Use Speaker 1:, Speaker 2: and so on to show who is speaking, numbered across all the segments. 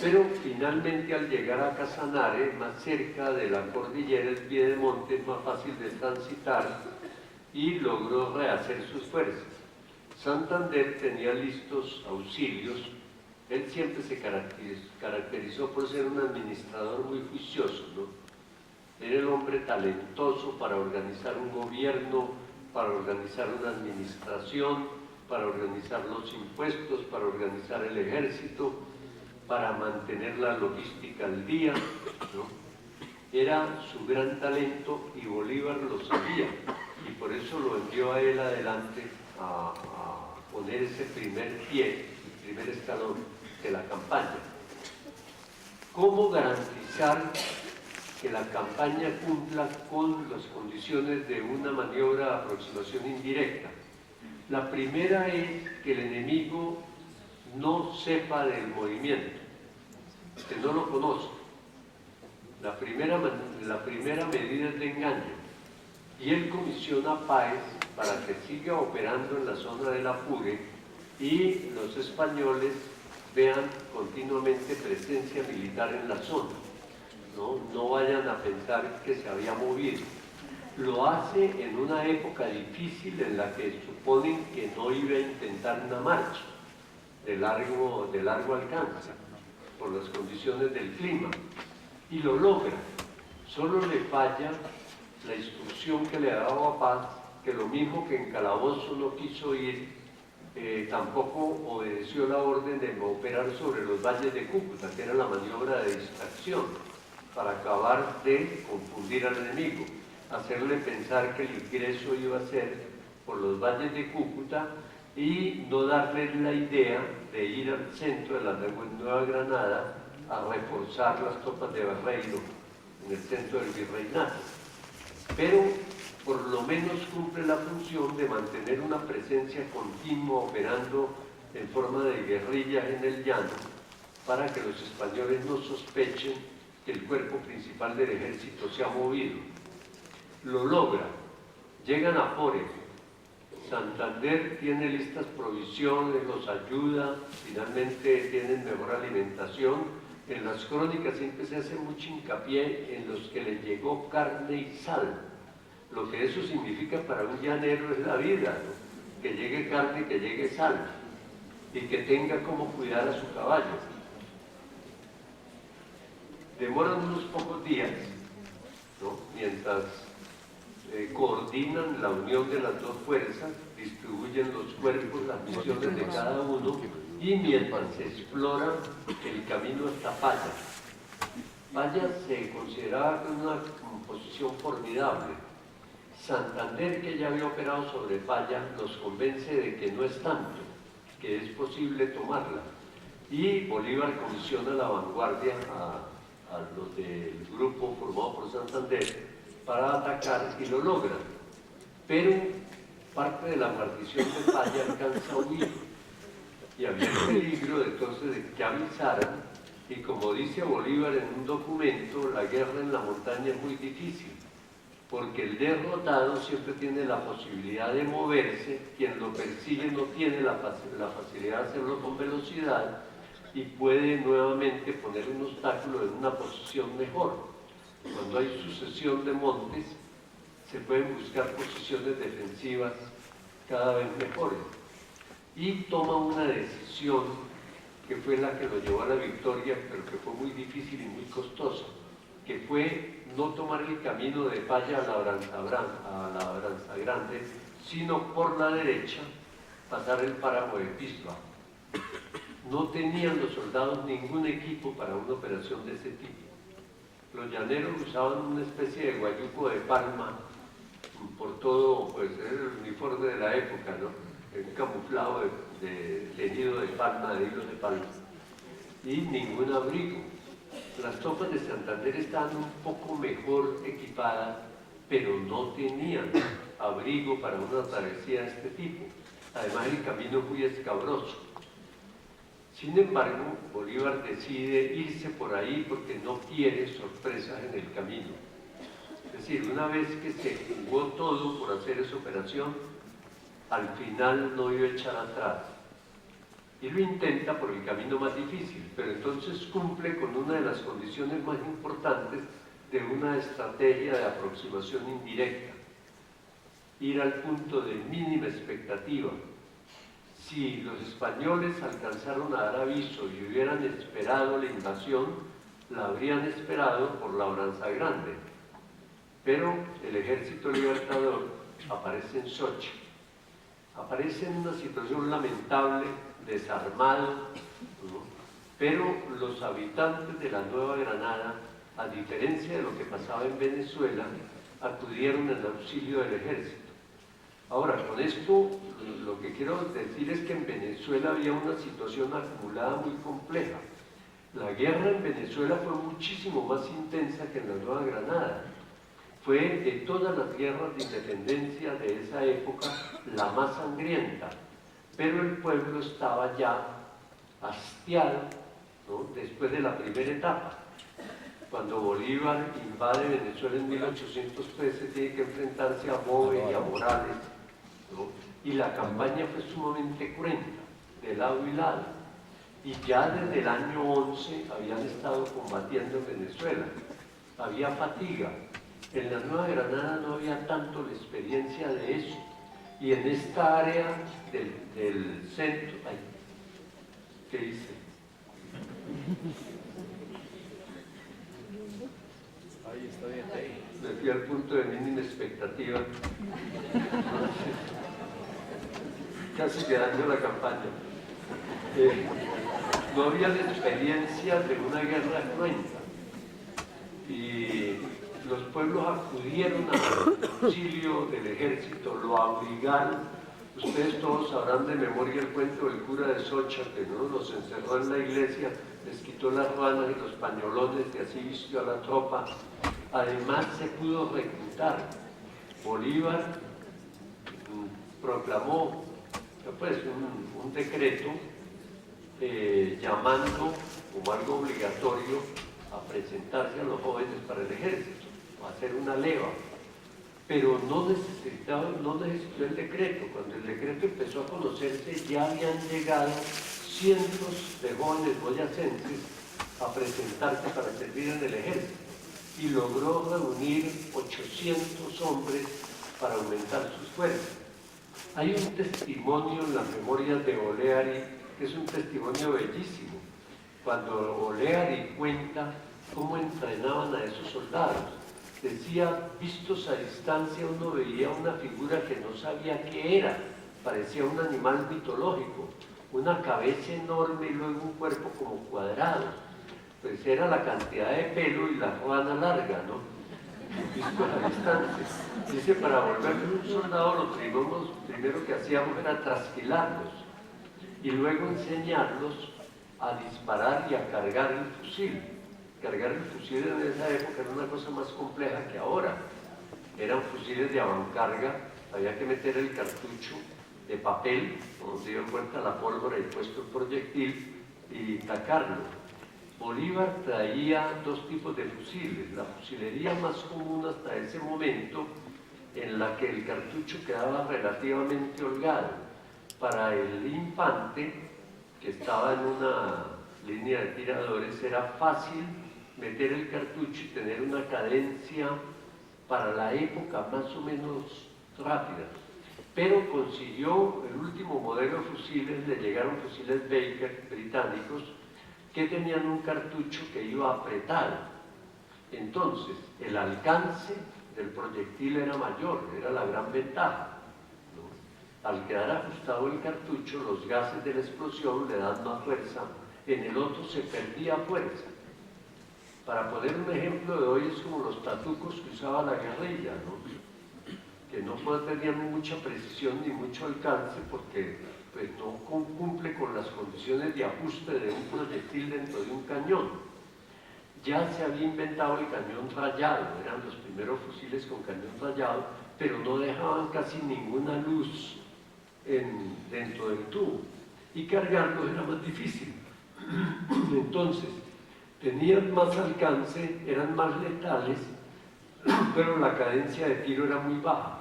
Speaker 1: Pero finalmente al llegar a Casanare, más cerca de la cordillera, el piedemonte es más fácil de transitar y logró rehacer sus fuerzas. Santander tenía listos auxilios. Él siempre se caracterizó por ser un administrador muy juicioso, ¿no? Era el hombre talentoso para organizar un gobierno, para organizar una administración, para organizar los impuestos, para organizar el ejército, para mantener la logística al día, ¿no? Era su gran talento y Bolívar lo sabía, y por eso lo envió a él adelante a poner ese primer pie, el primer escalón de la campaña. ¿Cómo garantizar que la campaña cumpla con las condiciones de una maniobra de aproximación indirecta? La primera es que el enemigo no sepa del movimiento, que no lo conozca. La primera medida es de engaño. Y él comisiona a Páez para que siga operando en la zona del Apure y los españoles vean continuamente presencia militar en la zona. No vayan a pensar que se había movido. Lo hace en una época difícil en la que suponen que no iba a intentar una marcha de largo alcance por las condiciones del clima, y lo logra. Solo le falla la instrucción que le ha dado a Paz, que lo mismo que en Calabozo no quiso ir, tampoco obedeció la orden de operar sobre los valles de Cúcuta, que era la maniobra de distracción, para acabar de confundir al enemigo, hacerle pensar que el ingreso iba a ser por los valles de Cúcuta y no darle la idea de ir al centro de la Nueva Granada a reforzar las tropas de Barreiro en el centro del virreinato. Pero por lo menos cumple la función de mantener una presencia continua operando en forma de guerrillas en el llano para que los españoles no sospechen que el cuerpo principal del ejército se ha movido. Lo logra, llegan a Pores, Santander tiene listas provisiones, los ayuda, finalmente tienen mejor alimentación. En las crónicas siempre se hace mucho hincapié en los que les llegó carne y sal. Lo que eso significa para un llanero es la vida, ¿no? Que llegue carne, que llegue sal, y que tenga cómo cuidar a su caballo. Demoran unos pocos días, ¿no? Mientras coordinan la unión de las dos fuerzas, distribuyen los cuerpos, las misiones de cada uno, y mientras se explora el camino hasta Paya. Paya se consideraba una posición formidable. Santander, que ya había operado sobre Paya, nos convence de que no es tanto, que es posible tomarla. Y Bolívar comisiona la vanguardia a los del grupo formado por Santander para atacar, y lo logran. Pero parte de la guarnición de Paya alcanza a huir, y había el peligro de, entonces de que avisaran, y como dice Bolívar en un documento, la guerra en la montaña es muy difícil, porque el derrotado siempre tiene la posibilidad de moverse, quien lo persigue no tiene la facilidad de hacerlo con velocidad, y puede nuevamente poner un obstáculo en una posición mejor. Cuando hay sucesión de montes, se pueden buscar posiciones defensivas cada vez mejores. Y toma una decisión que fue la que lo llevó a la victoria, pero que fue muy difícil y muy costosa, que fue no tomar el camino de Paya a Labranza Grande, sino por la derecha pasar el páramo de Pisba. No tenían los soldados ningún equipo para una operación de ese tipo. Los llaneros usaban una especie de guayuco de palma por todo, pues era el uniforme de la época, ¿no? Un camuflado de tejido de palma, de hilos de palma, y ningún abrigo. Las tropas de Santander estaban un poco mejor equipadas, pero no tenían abrigo para una travesía de este tipo. Además, el camino es muy escabroso. Sin embargo, Bolívar decide irse por ahí porque no quiere sorpresas en el camino. Es decir, una vez que se jugó todo por hacer esa operación, al final no iba a echar atrás. y lo intenta por el camino más difícil, pero entonces cumple con una de las condiciones más importantes de una estrategia de aproximación indirecta: ir al punto de mínima expectativa. Si los españoles alcanzaron a dar aviso y hubieran esperado la invasión, la habrían esperado por Labranza Grande, pero el ejército libertador aparece en Sochi, aparece en una situación lamentable, desarmado, ¿no? Pero los habitantes de la Nueva Granada, a diferencia de lo que pasaba en Venezuela, acudieron en auxilio del ejército. Ahora, con esto lo que quiero decir es que en Venezuela había una situación acumulada muy compleja. La guerra en Venezuela fue muchísimo más intensa que en la Nueva Granada. Fue de todas las guerras de independencia de esa época la más sangrienta, pero el pueblo estaba ya hastiado, ¿no?, después de la primera etapa. Cuando Bolívar invade Venezuela en 1813, tiene que enfrentarse a Bove y a Morales, ¿no?, y la campaña fue sumamente cruenta, de lado y lado, y ya desde el año 11 habían estado combatiendo en Venezuela. Había fatiga. En la Nueva Granada no había tanto la experiencia de eso, y en esta área del centro, ay, ¿qué hice?
Speaker 2: Ahí está bien, ahí.
Speaker 1: Me fui al punto de mínima expectativa, casi quedando la campaña. No había la experiencia de una guerra cruenta, y los pueblos acudieron al auxilio del ejército, lo obligaron. Ustedes todos sabrán de memoria el cuento del cura de Socha, que no los encerró en la iglesia, les quitó las ruanas y los pañolones y así vistió a la tropa. Además se pudo reclutar. Bolívar proclamó pues un decreto llamando como algo obligatorio a presentarse a los jóvenes para el ejército, a hacer una leva, pero no necesitó el decreto. Cuando el decreto empezó a conocerse, ya habían llegado cientos de jóvenes boyacenses a presentarse para servir en el ejército, y logró reunir 800 hombres para aumentar sus fuerzas. Hay un testimonio en las memorias de Oleary, que es un testimonio bellísimo, cuando Oleary cuenta cómo entrenaban a esos soldados. Decía, vistos a distancia uno veía una figura que no sabía qué era, parecía un animal mitológico, una cabeza enorme y luego un cuerpo como cuadrado. Pues era la cantidad de pelo y la ruana larga, ¿no? Visto a la distancia. Dice, para volverme un soldado lo primero que hacíamos era trasquilarlos y luego enseñarlos a disparar y a cargar el fusil. Cargar el fusil en esa época era una cosa más compleja que ahora. Eran fusiles de avancarga, había que meter el cartucho de papel, donde dio vuelta la pólvora y puesto el proyectil y tacarlo. Bolívar traía dos tipos de fusiles: la fusilería más común hasta ese momento, en la que el cartucho quedaba relativamente holgado. Para el infante, que estaba en una línea de tiradores, era fácil meter el cartucho y tener una cadencia para la época más o menos rápida. Pero consiguió el último modelo de fusiles, le llegaron fusiles Baker británicos, que tenían un cartucho que iba apretado. Entonces, el alcance del proyectil era mayor, era la gran ventaja, ¿no? Al quedar ajustado el cartucho, los gases de la explosión le dan más fuerza, en el otro se perdía fuerza. Para poner un ejemplo de hoy, es como los tatucos que usaba la guerrilla, ¿no?, que no tenían mucha precisión ni mucho alcance porque pues, no cumple con las condiciones de ajuste de un proyectil dentro de un cañón. Ya se había inventado el cañón rayado, eran los primeros fusiles con cañón rayado, pero no dejaban casi ninguna luz dentro del tubo, y cargarlos era más difícil. Entonces, tenían más alcance, eran más letales, pero la cadencia de tiro era muy baja.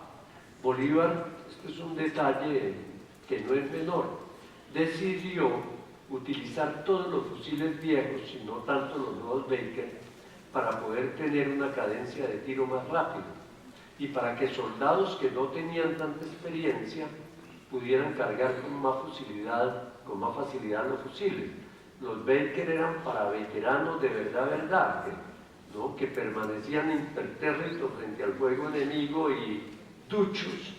Speaker 1: Bolívar, esto es un detalle que no es menor, decidió utilizar todos los fusiles viejos y no tanto los nuevos Baker para poder tener una cadencia de tiro más rápido y para que soldados que no tenían tanta experiencia pudieran cargar con más facilidad los fusiles. Los Baker eran para veteranos de verdad, ¿no? Que permanecían impertérritos frente al fuego enemigo y duchos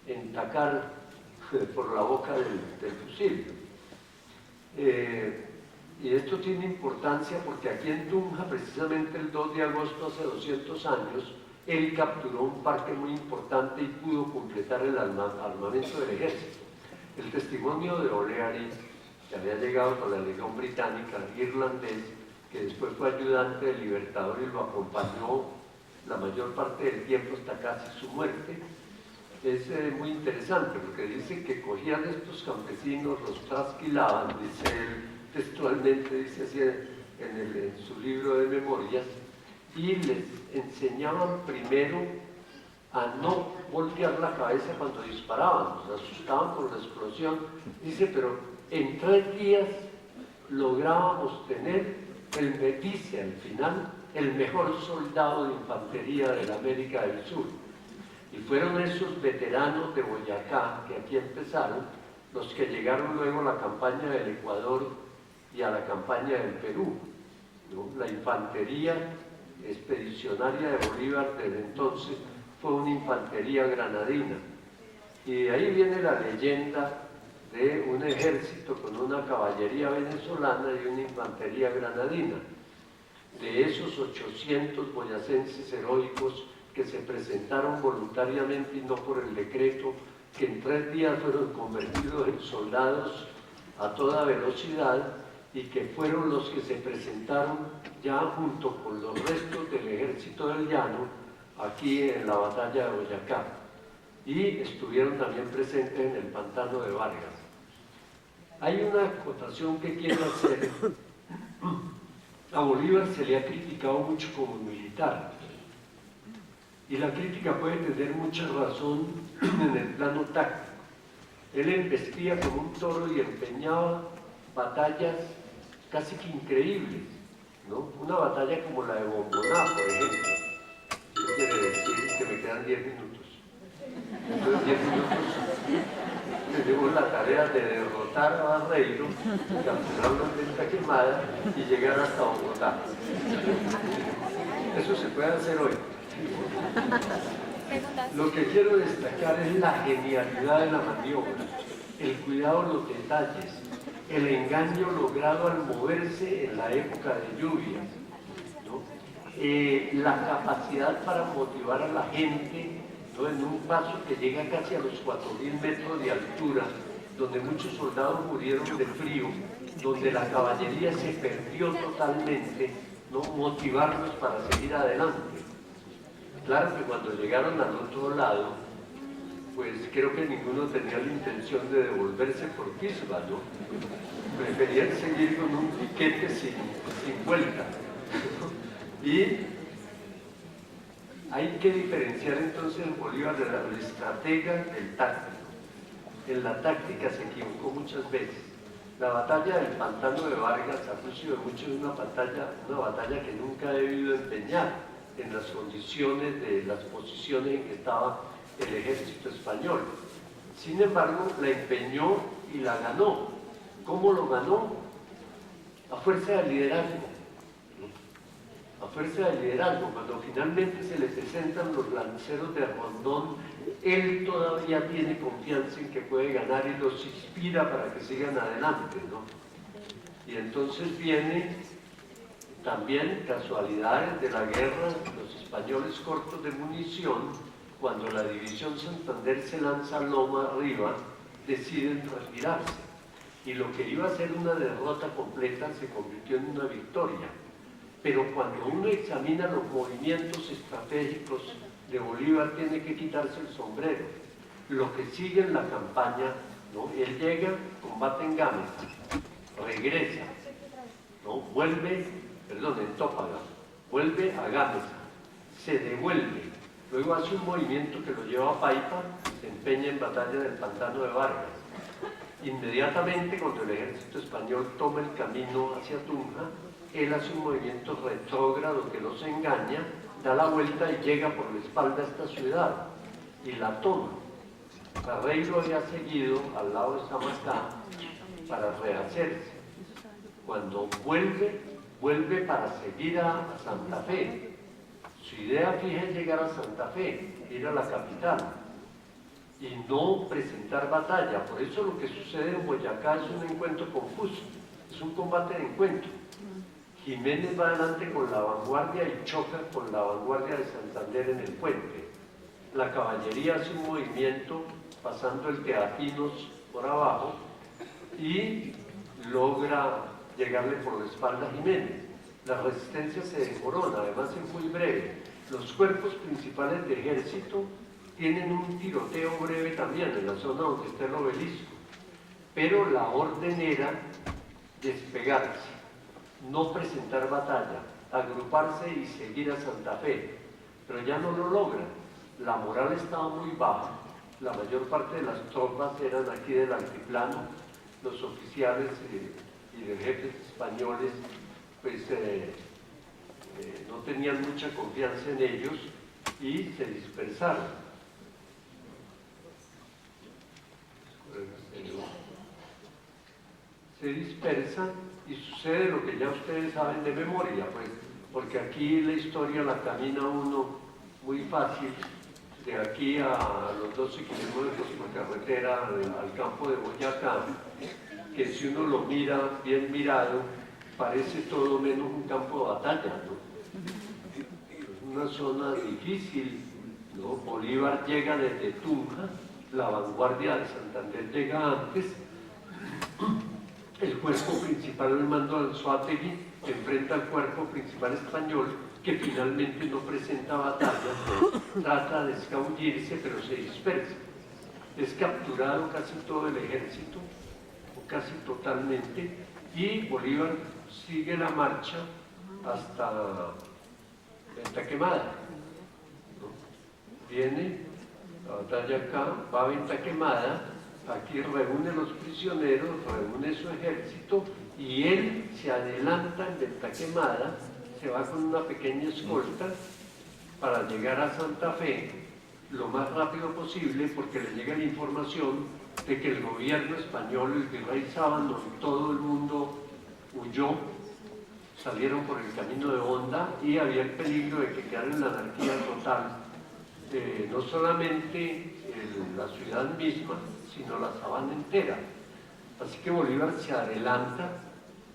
Speaker 1: en tacar por la boca del fusil. Y esto tiene importancia porque aquí en Tunja, precisamente el 2 de agosto, hace 200 años, él capturó un parque muy importante y pudo completar el armamento del ejército. El testimonio de O'Leary, que había llegado con la Legión Británica, irlandés, que después fue ayudante del Libertador y lo acompañó la mayor parte del tiempo hasta casi su muerte, es muy interesante porque dice que cogían estos campesinos, los trasquilaban, dice él textualmente, dice así en su libro de memorias, y les enseñaban primero a no voltear la cabeza cuando disparaban, los asustaban por la explosión, dice, pero en 3 días lográbamos tener, dice al final, el mejor soldado de infantería de la América del Sur. Y fueron esos veteranos de Boyacá, que aquí empezaron, los que llegaron luego a la campaña del Ecuador y a la campaña del Perú, ¿no? La infantería expedicionaria de Bolívar desde entonces fue una infantería granadina. Y de ahí viene la leyenda de un ejército con una caballería venezolana y una infantería granadina. De esos 800 boyacenses heroicos que se presentaron voluntariamente y no por el decreto, que en 3 días fueron convertidos en soldados a toda velocidad y que fueron los que se presentaron ya junto con los restos del ejército del llano aquí en la batalla de Boyacá y estuvieron también presentes en el pantano de Vargas. Hay una acotación que quiero hacer. A Bolívar se le ha criticado mucho como militar y la crítica puede tener mucha razón en el plano táctico. Él embestía como un toro y empeñaba batallas casi que increíbles, ¿no? Una batalla como la de Bomboná, por ejemplo. Eso quiere decir que me quedan 10 minutos. Entonces 10 minutos tenemos la tarea de derrotar a Barreiro, capturar una venta quemada y llegar hasta Bogotá. Eso se puede hacer hoy. Lo que quiero destacar es la genialidad de la maniobra, el cuidado de los detalles, el engaño logrado al moverse en la época de lluvias, ¿no? La capacidad para motivar a la gente, ¿no? En un paso que llega casi a los 4.000 metros de altura, donde muchos soldados murieron de frío, donde la caballería se perdió totalmente, ¿no? Motivarlos para seguir adelante. Claro que cuando llegaron al otro lado, pues creo que ninguno tenía la intención de devolverse por Pisba, ¿no? Preferían seguir con un piquete sin vuelta. Y hay que diferenciar entonces el Bolívar del estratega del táctico. En la táctica se equivocó muchas veces. La batalla del pantano de Vargas, a juicio de muchos, es una batalla que nunca ha debido empeñar en las condiciones de las posiciones en que estaba el ejército español. Sin embargo, la empeñó y la ganó. ¿Cómo lo ganó? A fuerza de liderazgo. A fuerza de liderazgo. Cuando finalmente se le presentan los lanceros de Rondón, él todavía tiene confianza en que puede ganar y los inspira para que sigan adelante, ¿no? Y entonces viene también casualidades de la guerra, los españoles cortos de munición, cuando la división Santander se lanza loma arriba, deciden retirarse. Y lo que iba a ser una derrota completa se convirtió en una victoria. Pero cuando uno examina los movimientos estratégicos de Bolívar, tiene que quitarse el sombrero. Lo que sigue en la campaña, ¿no? Él llega, combate en Gámez, regresa, ¿no? En Tópaga, vuelve a Gámez, se devuelve, luego hace un movimiento que lo lleva a Paipa, se empeña en batalla del pantano de Vargas Inmediatamente cuando el ejército español toma el camino hacia Tunja, él hace un movimiento retrógrado que los engaña, da la vuelta y llega por la espalda a esta ciudad y la toma. Barreiro había seguido al lado de Samacá para rehacerse. Cuando vuelve para seguir a Santa Fe. Su idea fija es llegar a Santa Fe, ir a la capital y no presentar batalla. Por eso lo que sucede en Boyacá es un encuentro confuso, es un combate de encuentro. Jiménez va adelante con la vanguardia y choca con la vanguardia de Santander en el puente. La caballería hace un movimiento pasando el Teatinos por abajo y logra llegarle por la espalda a Jiménez. La resistencia se desmorona, además es muy breve. Los cuerpos principales de ejército tienen un tiroteo breve también en la zona donde está el obelisco, pero la orden era despegarse, no presentar batalla, agruparse y seguir a Santa Fe, pero ya no lo logran. La moral estaba muy baja, la mayor parte de las tropas eran aquí del altiplano, los oficiales y los jefes españoles pues no tenían mucha confianza en ellos y se dispersaron. Se dispersan y sucede lo que ya ustedes saben de memoria, pues, porque aquí la historia la camina uno muy fácil, de aquí a los 12 kilómetros por carretera al campo de Boyacá, que si uno lo mira bien mirado, parece todo menos un campo de batalla, ¿no? Es una zona difícil, ¿no? Bolívar llega desde Tunja, la vanguardia de Santander llega antes, el cuerpo principal del mando de Anzoátegui enfrenta al cuerpo principal español, que finalmente no presenta batalla, trata de escabullirse, pero se dispersa. Es capturado casi todo el ejército, o casi totalmente, y Bolívar sigue la marcha hasta Venta Quemada, ¿no? Viene la batalla acá, va a Venta Quemada, aquí reúne los prisioneros, reúne su ejército y él se adelanta en Venta Quemada, se va con una pequeña escolta para llegar a Santa Fe lo más rápido posible, porque le llega la información de que el gobierno español, el virrey Sábano y todo el mundo huyó, salieron por el camino de Honda y había el peligro de que quedara en la anarquía total, no solamente la ciudad misma, sino la sabana entera. Así que Bolívar se adelanta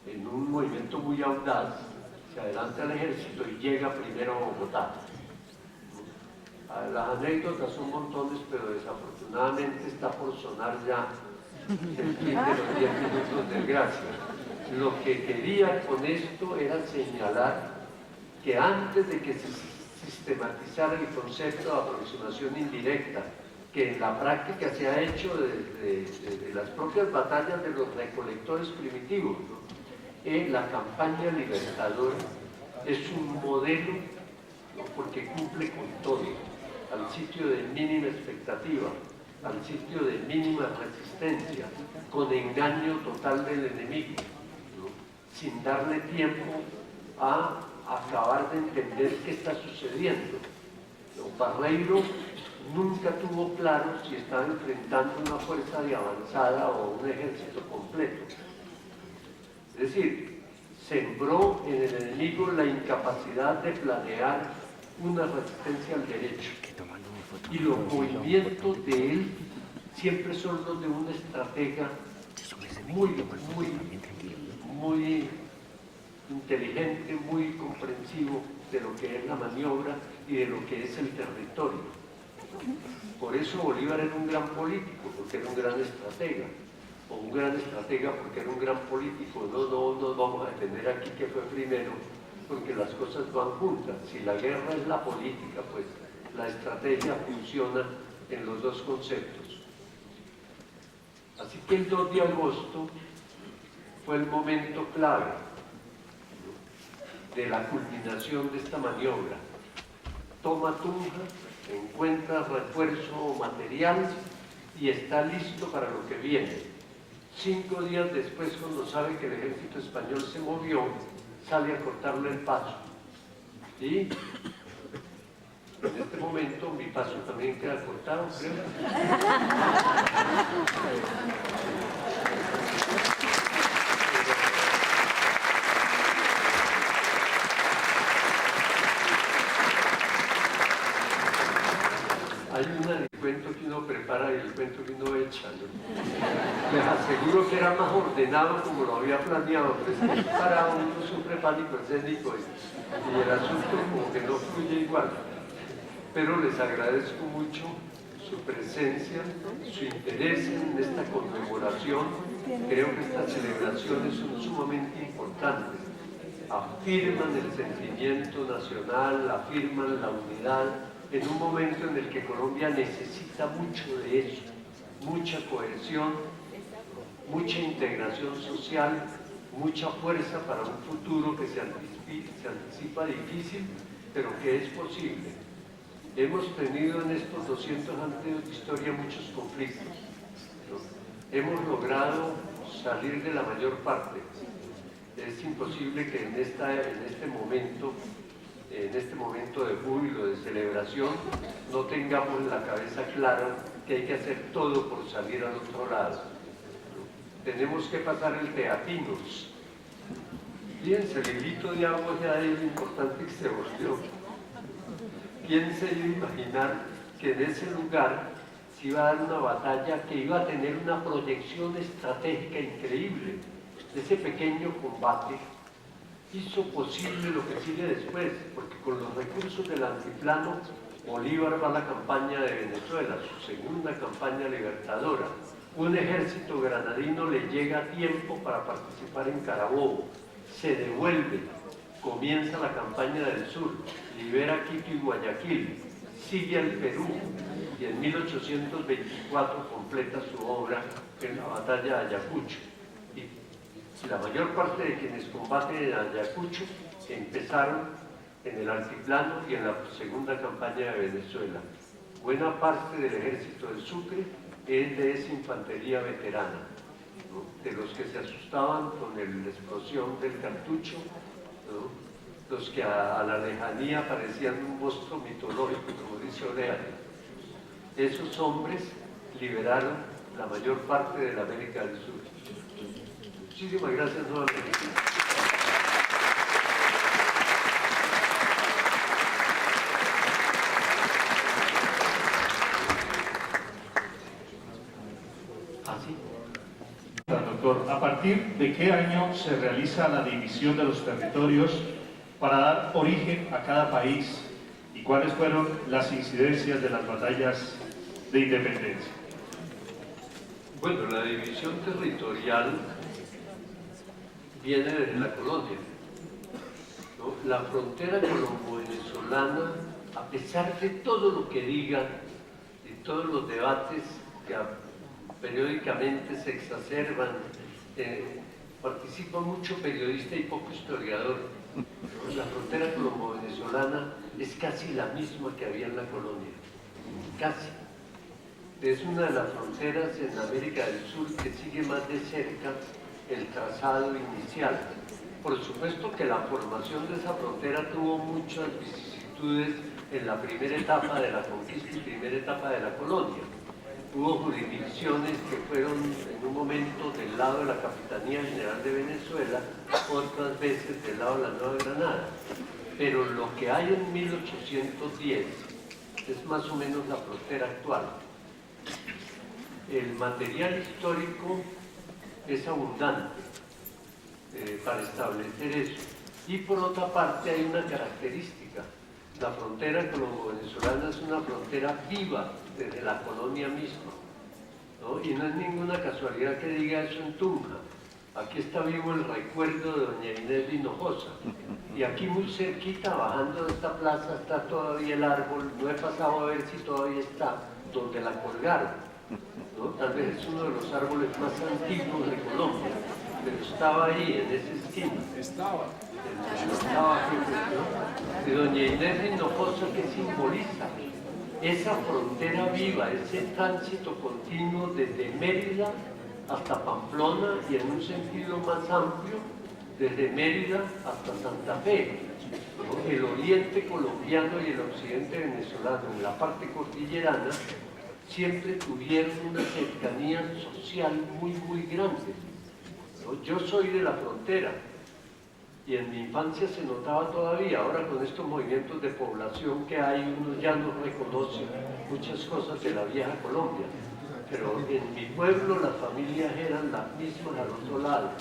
Speaker 1: en un movimiento muy audaz, se adelanta al ejército y llega primero a Bogotá. Las anécdotas son montones, pero desafortunadamente está por sonar ya el fin de los 10 minutos de gracia. Lo que quería con esto era señalar que antes de que se sistematizara el concepto de aproximación indirecta, que en la práctica se ha hecho desde las propias batallas de los recolectores primitivos, ¿no? La campaña libertadora es un modelo, ¿no? Porque cumple con todo, al sitio de mínima expectativa, al sitio de mínima resistencia, con engaño total del enemigo, ¿no? Sin darle tiempo a acabar de entender qué está sucediendo, ¿no? Barreiro nunca tuvo claro si estaba enfrentando una fuerza de avanzada o un ejército completo. Es decir, sembró en el enemigo la incapacidad de planear una resistencia al derecho. Y los movimientos de él siempre son los de un estratega muy inteligente, muy comprensivo de lo que es la maniobra y de lo que es el territorio. Por eso Bolívar era un gran político, porque era un gran estratega, o un gran estratega porque era un gran político. No nos vamos a detener aquí que fue primero, porque las cosas van juntas. Si la guerra es la política, pues la estrategia funciona en los dos conceptos. Así que el 2 de agosto fue el momento clave, ¿no?, de la culminación de esta maniobra. Toma Tunja, encuentra refuerzo material y está listo para lo que viene. 5 días después, cuando sabe que el ejército español se movió, sale a cortarle el paso. Y en este momento mi paso también queda cortado, creo. Hay el cuento que uno prepara y el cuento que uno echa, ¿no? Les aseguro que era más ordenado como lo había planeado, pero es que para uno sufre pánico escénico y el asunto como que no fluye igual. Pero les agradezco mucho su presencia, su interés en esta conmemoración. Creo que estas celebraciones son sumamente importantes. Afirman el sentimiento nacional, afirman la unidad, en un momento en el que Colombia necesita mucho de eso, mucha cohesión, mucha integración social, mucha fuerza para un futuro que se anticipa difícil, pero que es posible. Hemos tenido en estos 200 años de historia muchos conflictos, ¿no? Hemos logrado salir de la mayor parte. Es imposible que en este momento de júbilo, de celebración, no tengamos en la cabeza clara que hay que hacer todo por salir al otro lado. Tenemos que pasar el Teatinos. Fíjense, el hilito de agua ya es lo importante que se volvió. ¿Quién se iba a imaginar que en ese lugar se iba a dar una batalla que iba a tener una proyección estratégica increíble? Ese pequeño combate hizo posible lo que sigue después, porque con los recursos del altiplano, Bolívar va a la campaña de Venezuela, su segunda campaña libertadora. Un ejército granadino le llega a tiempo para participar en Carabobo, se devuelve, comienza la campaña del sur, libera Quito y Guayaquil, sigue al Perú y en 1824 completa su obra en la batalla de Ayacucho. La mayor parte de quienes combaten en Ayacucho empezaron en el altiplano y en la segunda campaña de Venezuela. Buena parte del ejército del Sucre es de esa infantería veterana, ¿no? De los que se asustaban con la explosión del cartucho, ¿no? Los que a la lejanía parecían un monstruo mitológico, como dice Oleario. Esos hombres liberaron la mayor parte de la América del Sur. Muchísimas gracias nuevamente. ¿Así?
Speaker 3: Doctor, ¿a partir de qué año se realiza la división de los territorios para dar origen a cada país y cuáles fueron las incidencias de las batallas de independencia?
Speaker 1: Bueno, la división territorial viene desde la colonia, ¿no? La frontera colombo-venezolana, a pesar de todo lo que digan y todos los debates que periódicamente se exacerban, participa mucho periodista y poco historiador, ¿no? La frontera colombo-venezolana es casi la misma que había en la colonia, casi. Es una de las fronteras en América del Sur que sigue más de cerca el trazado inicial. Por supuesto que la formación de esa frontera tuvo muchas vicisitudes en la primera etapa de la conquista y primera etapa de la colonia. Hubo jurisdicciones que fueron en un momento del lado de la Capitanía General de Venezuela, otras veces del lado de la Nueva Granada. Pero lo que hay en 1810 es más o menos la frontera actual. El material histórico es abundante para establecer eso. Y por otra parte hay una característica. La frontera colombo-venezolana es una frontera viva desde la colonia misma, ¿no? Y no es ninguna casualidad que diga eso en Tunja. Aquí está vivo el recuerdo de doña Inés de Hinojosa. Y aquí muy cerquita, bajando de esta plaza, está todavía el árbol. No he pasado a ver si todavía está donde la colgaron, ¿no? Tal vez es uno de los árboles más antiguos de Colombia, pero estaba ahí, en esa esquina. Estaba aquí, ¿no? De doña Inés de Hinojosa, que simboliza esa frontera viva, ese tránsito continuo desde Mérida hasta Pamplona y en un sentido más amplio, desde Mérida hasta Santa Fe, ¿no? El oriente colombiano y el occidente venezolano, en la parte cordillerana, siempre tuvieron una cercanía social muy grande, ¿no? Yo soy de la frontera y en mi infancia se notaba todavía. Ahora con estos movimientos de población que hay, uno ya no reconoce muchas cosas de la vieja Colombia, pero en mi pueblo las familias eran las mismas al otro lado,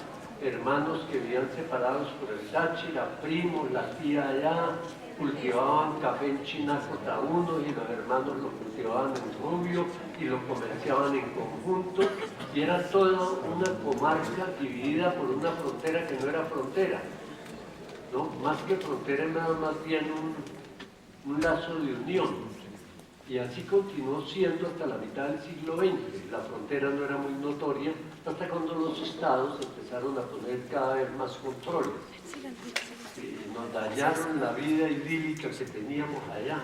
Speaker 1: hermanos que vivían separados por el Táchira, primos, la tía allá, cultivaban café en Chinaco uno y los hermanos lo cultivaban en Rubio y lo comerciaban en conjunto, y era toda una comarca dividida por una frontera que no era frontera, ¿no? Más que frontera, era más bien un lazo de unión. Y así continuó siendo hasta la mitad del siglo XX. La frontera no era muy notoria hasta cuando los estados empezaron a poner cada vez más controles. Y nos dañaron la vida idílica que teníamos allá.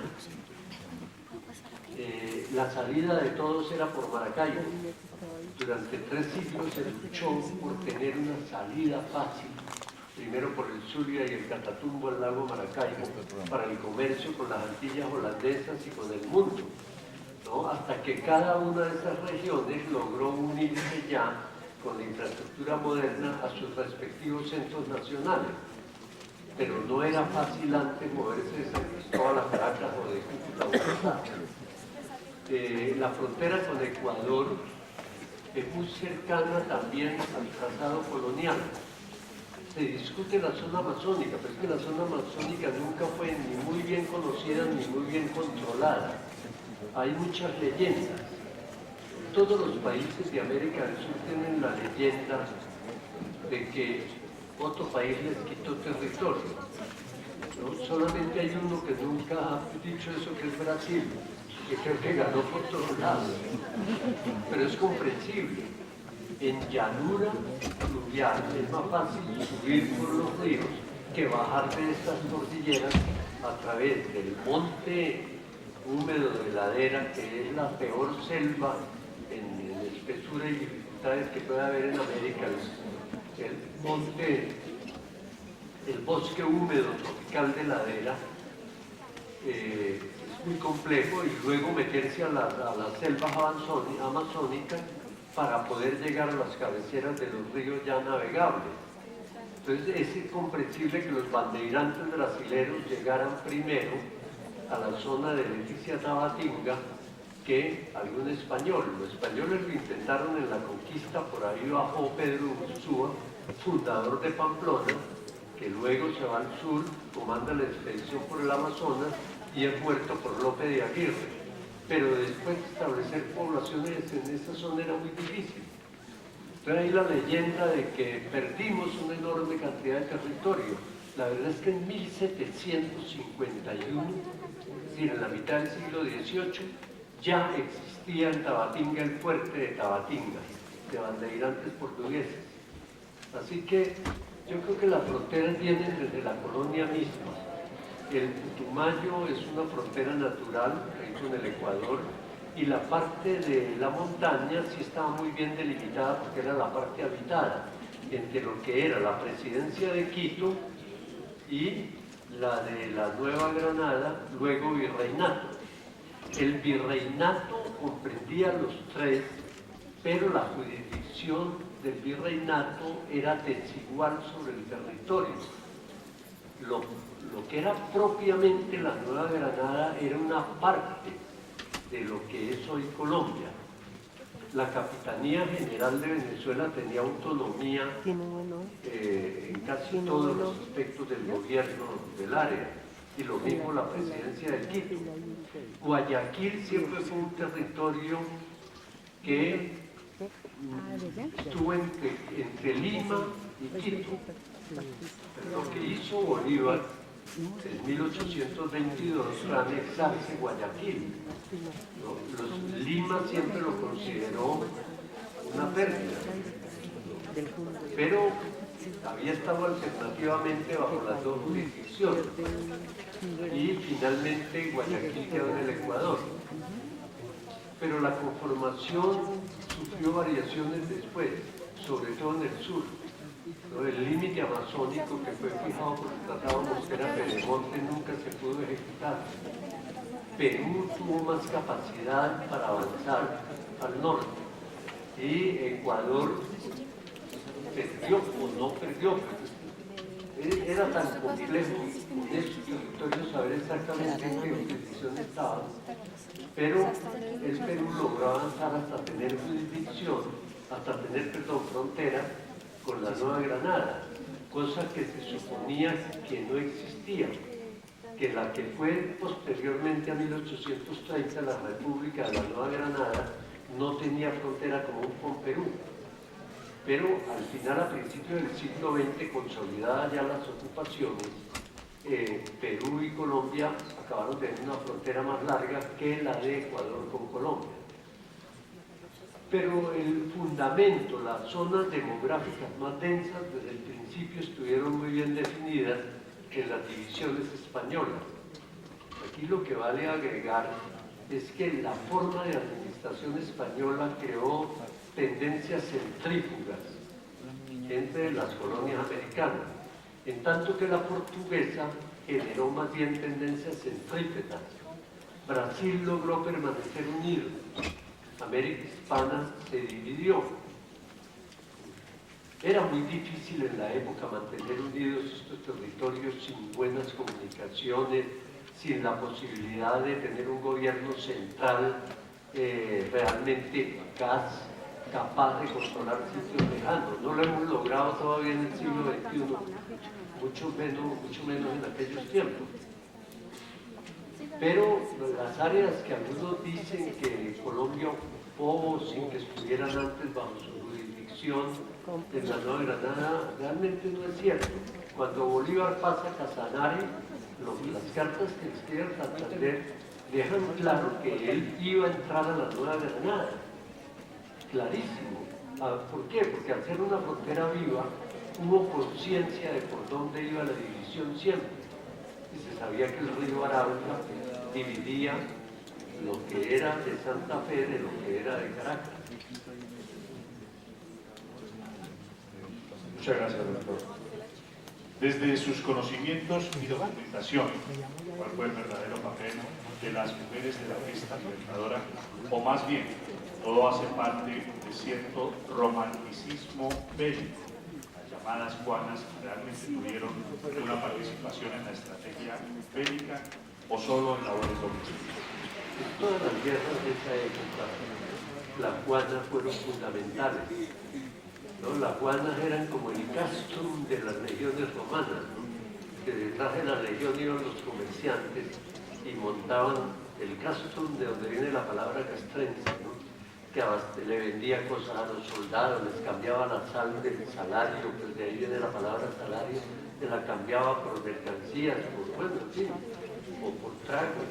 Speaker 1: La salida de todos era por Maracaibo. Durante 3 siglos se luchó por tener una salida fácil, primero por el Zulia y el Catatumbo al lago Maracaibo, para el comercio con las Antillas holandesas y con el mundo, ¿no? Hasta que cada una de esas regiones logró unirse ya con la infraestructura moderna a sus respectivos centros nacionales. Pero no era fácil antes moverse de San Cristóbal a Caracas o de Cúcuta a Bogotá. La frontera con Ecuador es muy cercana también al trazado colonial. Se discute la zona amazónica, pero es que la zona amazónica nunca fue ni muy bien conocida ni muy bien controlada. Hay muchas leyendas. Todos los países de América del Sur tienen la leyenda de que otro país les quitó territorio, ¿no? Solamente hay uno que nunca ha dicho eso, que es Brasil, que creo que ganó por todos lados, pero es comprensible. En llanura fluvial es más fácil subir por los ríos que bajar de estas cordilleras a través del monte húmedo de ladera, que es la peor selva en espesura y dificultades que puede haber en América. El bosque húmedo tropical de ladera es muy complejo, y luego meterse a las selvas amazónicas para poder llegar a las cabeceras de los ríos ya navegables. Entonces es comprensible que los bandeirantes brasileños llegaran primero a la zona de Leticia Tabatinga que algún español. Los españoles lo intentaron en la conquista, por ahí bajó Pedro Ursúa, fundador de Pamplona, que luego se va al sur, comanda la expedición por el Amazonas y es muerto por Lope de Aguirre. Pero después establecer poblaciones en esa zona era muy difícil. Entonces hay la leyenda de que perdimos una enorme cantidad de territorio. La verdad es que en 1751, es decir, en la mitad del siglo XVIII, ya existía en Tabatinga el fuerte de Tabatinga, de bandeirantes portugueses. Así que yo creo que las fronteras vienen desde la colonia misma. El Putumayo es una frontera natural, hecho en el Ecuador, y la parte de la montaña sí estaba muy bien delimitada porque era la parte habitada, entre lo que era la presidencia de Quito y la de la Nueva Granada, luego virreinato. El virreinato comprendía los 3, pero la jurisdicción del virreinato era desigual sobre el territorio. Lo que era propiamente la Nueva Granada era una parte de lo que es hoy Colombia. La Capitanía General de Venezuela tenía autonomía en casi todos los aspectos del gobierno del área, y lo mismo la presidencia de Quito. Guayaquil siempre fue un territorio que estuvo entre Lima y Quito. Lo que hizo Bolívar en 1822 fue anexarse Guayaquil. Lima siempre lo consideró una pérdida, pero había estado alternativamente bajo las 2 jurisdicciones, y finalmente Guayaquil quedó en el Ecuador. pero la conformación sufrió variaciones después, sobre todo en el sur. ¿No? El límite amazónico que fue fijado por el Tratado Mosquera Pedemonte nunca se pudo ejecutar. Perú tuvo más capacidad para avanzar al norte y Ecuador perdió o no perdió. Era tan complejo con esos territorios saber exactamente en qué jurisdicción estaban, pero el Perú logró avanzar hasta tener jurisdicción, hasta tener, frontera con la Nueva Granada, cosa que se suponía que no existía, que la que fue posteriormente a 1830 la República de la Nueva Granada no tenía frontera común con Perú. Pero al final, a principios del siglo XX, consolidadas ya las ocupaciones, Perú y Colombia acabaron teniendo una frontera más larga que la de Ecuador con Colombia. Pero el fundamento, las zonas demográficas más densas desde el principio estuvieron muy bien definidas en las divisiones españolas. Aquí lo que vale agregar es que la forma de administración española creó tendencias centrífugas entre las colonias americanas, en tanto que la portuguesa generó más bien tendencias centrípetas. Brasil logró permanecer unido, América Hispana se dividió. Era muy difícil en la época mantener unidos estos territorios sin buenas comunicaciones, sin la posibilidad de tener un gobierno central realmente eficaz, capaz de controlar sitios lejanos. No lo hemos logrado todavía en el siglo XXI, mucho menos en aquellos tiempos. Pero las áreas que algunos dicen que Colombia ocupó sin que estuvieran antes bajo su jurisdicción en la Nueva Granada, realmente no es cierto. Cuando Bolívar pasa a Casanare, las cartas que escribe Santander dejan claro que él iba a entrar a la Nueva Granada. Clarísimo. ¿Por qué? Porque al ser una frontera viva, hubo conciencia de por dónde iba la división siempre. Y se sabía que el río Arauca dividía lo que era de Santa Fe de lo que era de Caracas.
Speaker 3: Muchas gracias, doctor. Desde sus conocimientos y documentación, ¿cuál fue el verdadero papel de las mujeres de la gesta libertadora? O más bien, todo hace parte de cierto romanticismo bélico. Las llamadas Juanas realmente tuvieron una participación en la estrategia bélica o solo en labores domésticas.
Speaker 1: En todas las guerras de esa época, las Juanas fueron fundamentales. ¿No? Las Juanas eran como el castrum de las legiones romanas, ¿no? Que detrás de la legión iban los comerciantes y montaban el castrum, de donde viene la palabra castrense, ¿no? Que le vendía cosas a los soldados, les cambiaba la sal del salario, pues de ahí viene la palabra salario, que la cambiaba por mercancías, por, bueno, en fin, o por tragos,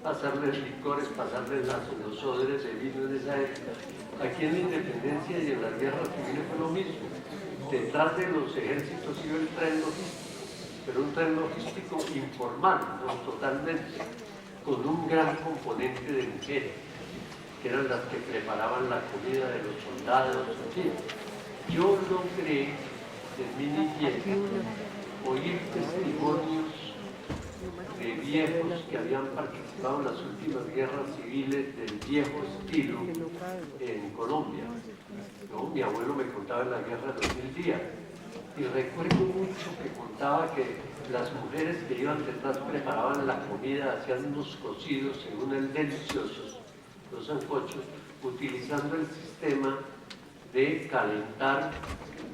Speaker 1: pasarles licores, pasarles los odres de vino en esa época. Aquí en la independencia y en las guerras civiles fue lo mismo. Detrás de los ejércitos iba el tren logístico, pero un tren logístico informal, no totalmente, con un gran componente de mujeres, que eran las que preparaban la comida de los soldados, en fin. Yo logré en mi niñez oír testimonios de viejos que habían participado en las últimas guerras civiles del viejo estilo en Colombia. ¿No? Mi abuelo me contaba en la guerra de los 1000 días y recuerdo mucho que contaba que las mujeres que iban detrás preparaban la comida, hacían unos cocidos según el deliciosos, los sancochos, utilizando el sistema de calentar,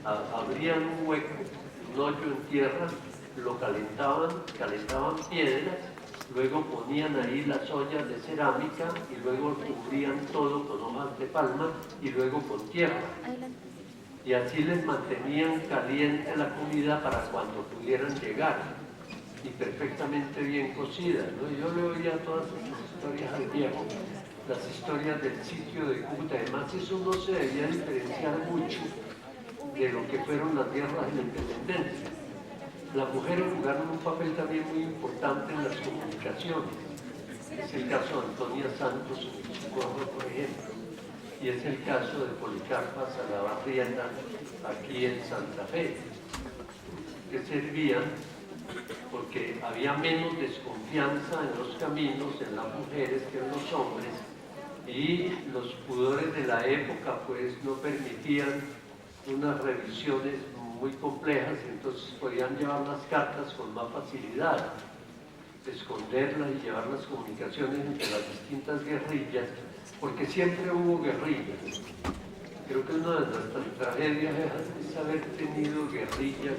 Speaker 1: abrían un hueco, un hoyo en tierra, lo calentaban piedras, luego ponían ahí las ollas de cerámica y luego cubrían todo con hojas de palma y luego con tierra. Y así les mantenían caliente la comida para cuando pudieran llegar y perfectamente bien cocida, ¿no? Yo le oía todas esas historias al viejo, las historias del sitio de Cúcuta. Además, eso no se debía diferenciar mucho de lo que fueron las guerras de la independencia. Las mujeres jugaron un papel también muy importante en las comunicaciones. Es el caso de Antonia Santos en Socorro, por ejemplo, y es el caso de Policarpa Salabarrieta aquí en Santa Fe, que servían porque había menos desconfianza en los caminos, en las mujeres que en los hombres, y los pudores de la época pues no permitían unas revisiones muy complejas, entonces podían llevar las cartas con más facilidad, esconderlas y llevar las comunicaciones entre las distintas guerrillas, porque siempre hubo guerrillas. Creo que una de nuestras tragedias es haber tenido guerrillas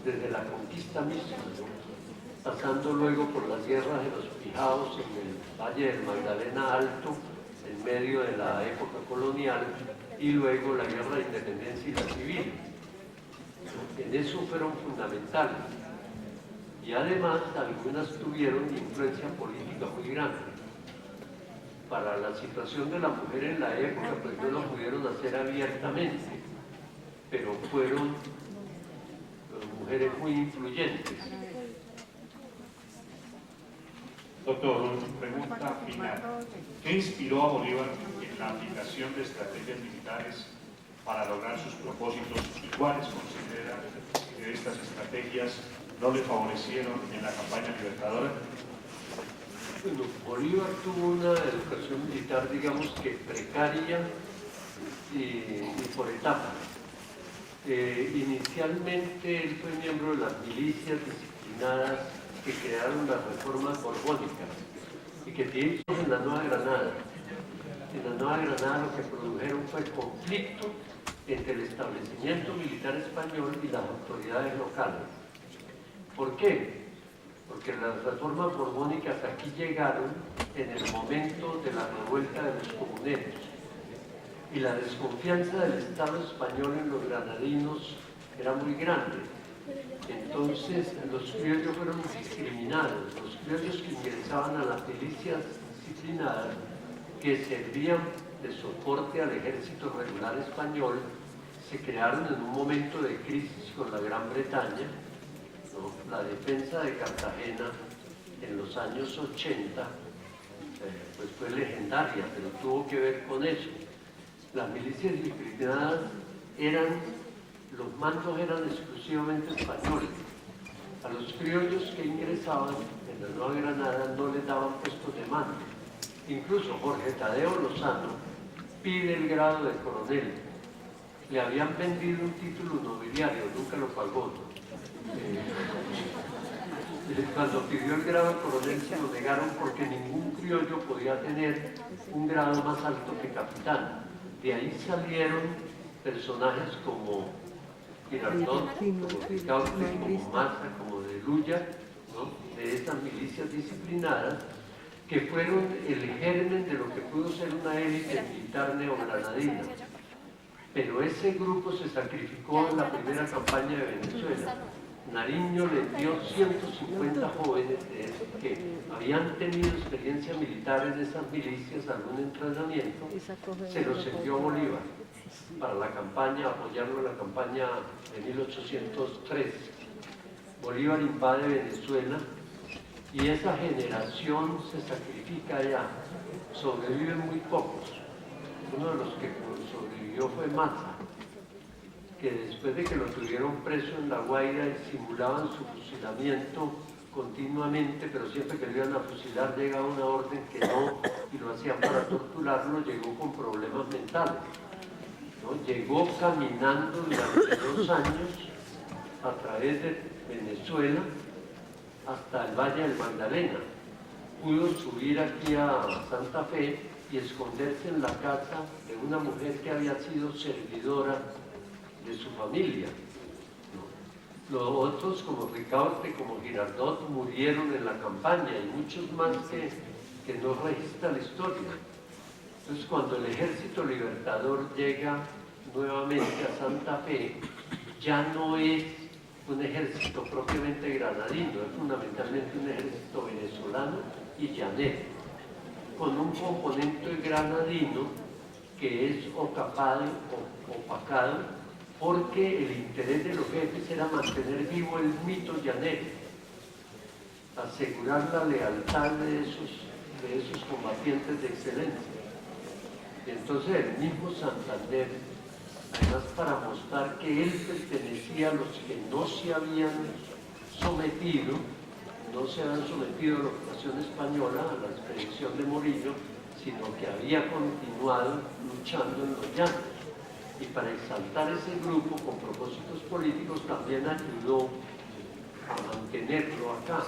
Speaker 1: desde la conquista misma, ¿no? Pasando luego por las guerras de los Pijaos en el Valle del Magdalena Alto, en medio de la época colonial, y luego la guerra de independencia y la civil. En eso fueron fundamentales. Y además algunas tuvieron influencia política muy grande. Para la situación de la mujer en la época, pues no lo pudieron hacer abiertamente, pero fueron mujeres muy influyentes.
Speaker 3: Doctor, pregunta final. ¿Qué inspiró a Bolívar en la aplicación de estrategias militares para lograr sus propósitos y cuáles considera que estas estrategias no le favorecieron en la campaña libertadora?
Speaker 1: Bueno, Bolívar tuvo una educación militar, digamos que precaria y por etapas. Inicialmente él fue miembro de las milicias disciplinadas que crearon las reformas borbónicas y que tienen en la Nueva Granada. En la Nueva Granada lo que produjeron fue conflicto entre el establecimiento militar español y las autoridades locales. ¿Por qué? Porque las reformas borbónicas aquí llegaron en el momento de la revuelta de los comuneros y la desconfianza del Estado español en los granadinos era muy grande. Entonces los criollos fueron discriminados, los criollos que ingresaban a las milicias disciplinadas que servían de soporte al ejército regular español se crearon en un momento de crisis con la Gran Bretaña, ¿no? La defensa de Cartagena en los años 80 pues fue legendaria, pero tuvo que ver con eso. Las milicias disciplinadas los mandos eran exclusivamente españoles. A los criollos que ingresaban en la Nueva Granada no les daban puestos de mando. Incluso Jorge Tadeo Lozano pide el grado de coronel. Le habían vendido un título nobiliario, nunca lo pagó, ¿no? Cuando pidió el grado de coronel se lo negaron porque ningún criollo podía tener un grado más alto que capitán. De ahí salieron personajes como Girardot, como Ricaurte, como Maza, como de Luya, ¿no? De esas milicias disciplinadas, que fueron el germen de lo que pudo ser una élite militar neogranadina. Pero ese grupo se sacrificó en la primera campaña de Venezuela. Nariño le dio 150 jóvenes de esos que habían tenido experiencia militar en esas milicias, algún entrenamiento, se los envió a Bolívar para la campaña, apoyarlo en la campaña de 1803. Bolívar invade Venezuela y esa generación se sacrifica allá. Sobreviven muy pocos. Uno de los que sobrevivió fue Maza, que después de que lo tuvieron preso en La Guaira simulaban su fusilamiento continuamente, pero siempre que lo iban a fusilar llegaba una orden que no, y lo hacían para torturarlo. Llegó con problemas mentales, ¿no? Llegó caminando durante 2 años a través de Venezuela hasta el Valle del Magdalena. Pudo subir aquí a Santa Fe y esconderse en la casa de una mujer que había sido servidora de su familia, ¿no? Los otros, como Ricaurte, como Girardot, murieron en la campaña y muchos más que no registra la historia. Entonces, cuando el ejército libertador llega nuevamente a Santa Fe, ya no es un ejército propiamente granadino, es fundamentalmente un ejército venezolano y llanero, con un componente granadino que es opacado, porque el interés de los jefes era mantener vivo el mito llanero, asegurar la lealtad de esos de esos combatientes de excelencia. Y entonces el mismo Santander, además para mostrar que él pertenecía a los que no se habían sometido, no se habían sometido a la ocupación española, a la expedición de Morillo, sino que había continuado luchando en los llanos. Y para exaltar ese grupo con propósitos políticos también ayudó a mantenerlo acá.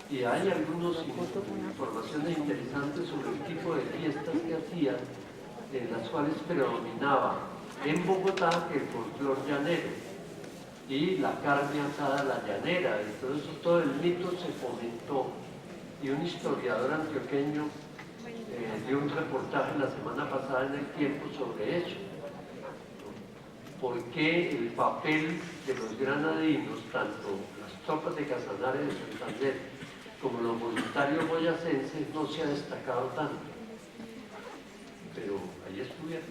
Speaker 1: Y hay algunas informaciones interesantes sobre el tipo de fiestas que hacían, en las cuales predominaba en Bogotá el folclor llanero y la carne asada a la llanera. Entonces todo el mito se fomentó. Y un historiador antioqueño dio un reportaje la semana pasada en El Tiempo sobre eso. ¿Por qué el papel de los granadinos, tanto las tropas de Casanare de Santander como los voluntarios boyacenses, no se ha destacado tanto? Pero ahí estuvieron.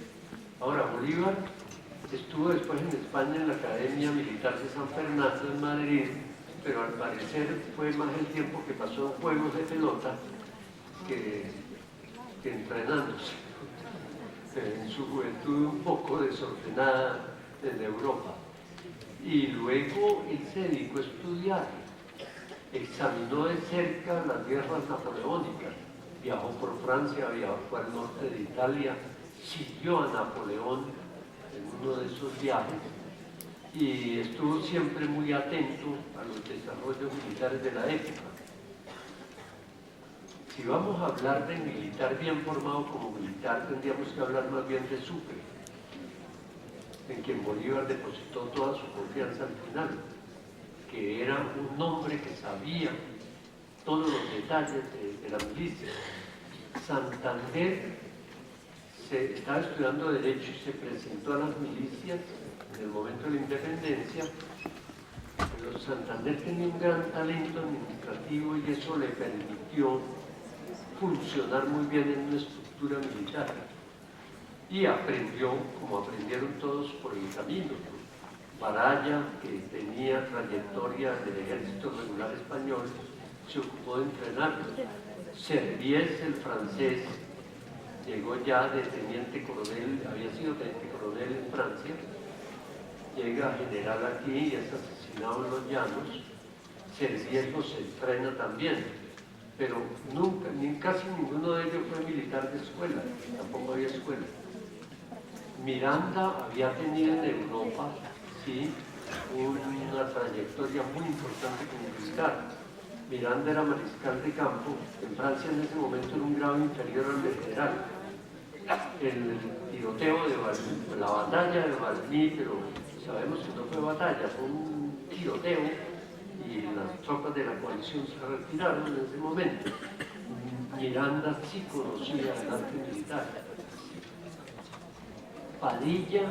Speaker 1: Ahora, Bolívar estuvo después en España en la Academia Militar de San Fernando en Madrid, pero al parecer fue más el tiempo que pasó en juegos de pelota que entrenándose. En su juventud un poco desordenada en Europa. Y luego él se dedicó a estudiar, examinó de cerca las guerras napoleónicas, viajó por Francia, viajó por el norte de Italia, siguió a Napoleón en uno de esos viajes y estuvo siempre muy atento a los desarrollos militares de la época. Si vamos a hablar de militar bien formado como militar, tendríamos que hablar más bien de Sucre, en quien Bolívar depositó toda su confianza al final, que era un hombre que sabía todos los detalles de la milicia. Santander estaba estudiando Derecho y se presentó a las milicias en el momento de la independencia, pero Santander tenía un gran talento administrativo y eso le permitió funcionar muy bien en una estructura militar. Y aprendió, como aprendieron todos por el camino, Baraya, que tenía trayectoria en el ejército regular español, se ocupó de entrenarlos. Servies, el francés, llegó ya de teniente coronel, había sido teniente coronel en Francia, llega a general aquí y es asesinado en los llanos. Servies los entrena también, pero nunca, casi ninguno de ellos fue militar de escuela, tampoco había escuela. Miranda había tenido en Europa, sí, una trayectoria muy importante como militar. Miranda era mariscal de campo, en Francia en ese momento era un grado inferior al de general. El tiroteo de Valmy, la batalla de Valmy, pero sabemos que no fue batalla, fue un tiroteo y las tropas de la coalición se retiraron en ese momento. Miranda sí conocía el arte militar. Padilla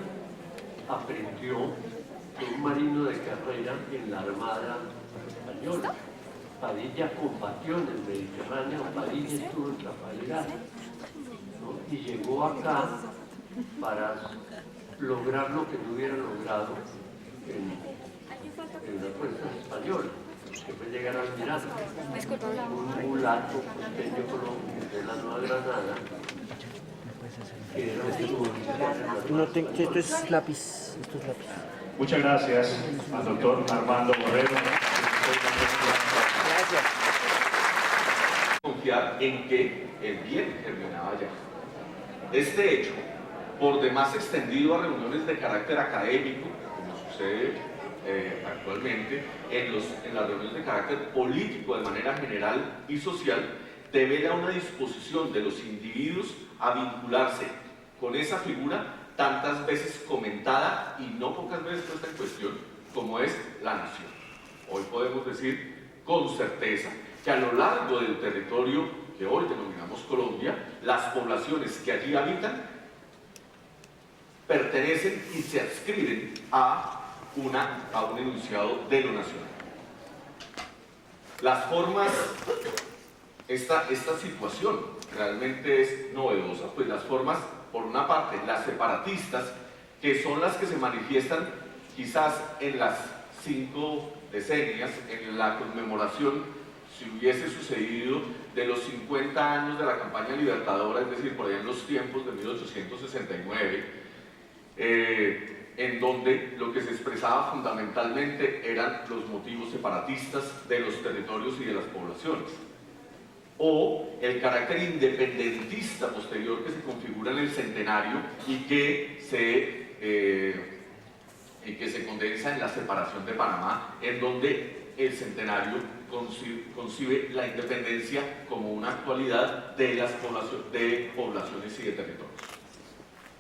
Speaker 1: aprendió de un marino de carrera en la Armada Española. Padilla combatió en el Mediterráneo, Padilla estuvo en Trafalgar, ¿no? Y llegó acá para lograr lo que no hubiera logrado en las fuerzas españolas, que fue llegar al almirante, un mulato costeño colombiano de la Nueva Granada, que era
Speaker 4: No tengo, esto es lápiz,
Speaker 3: Muchas gracias al doctor Armando Borrero.
Speaker 4: Gracias.
Speaker 2: Confiar en que el bien terminaba ya. Este hecho, por demás extendido a reuniones de carácter académico, como sucede actualmente, en las reuniones de carácter político de manera general y social, devela una disposición de los individuos a vincularse con esa figura tantas veces comentada y no pocas veces puesta en cuestión, como es la nación. Hoy podemos decir con certeza que a lo largo del territorio que hoy denominamos Colombia, las poblaciones que allí habitan pertenecen y se adscriben a un enunciado de lo nacional. Las formas, esta situación realmente es novedosa, pues las formas, por una parte, las separatistas, que son las que se manifiestan quizás en las 5 decenias, en la conmemoración si hubiese sucedido de los 50 años de la campaña libertadora, es decir, por allá en los tiempos de 1869, en donde lo que se expresaba fundamentalmente eran los motivos separatistas de los territorios y de las poblaciones, o el carácter independentista posterior que se configura en el centenario y que se condensa en la separación de Panamá, en donde el centenario concibe la independencia como una actualidad de poblaciones y de territorios.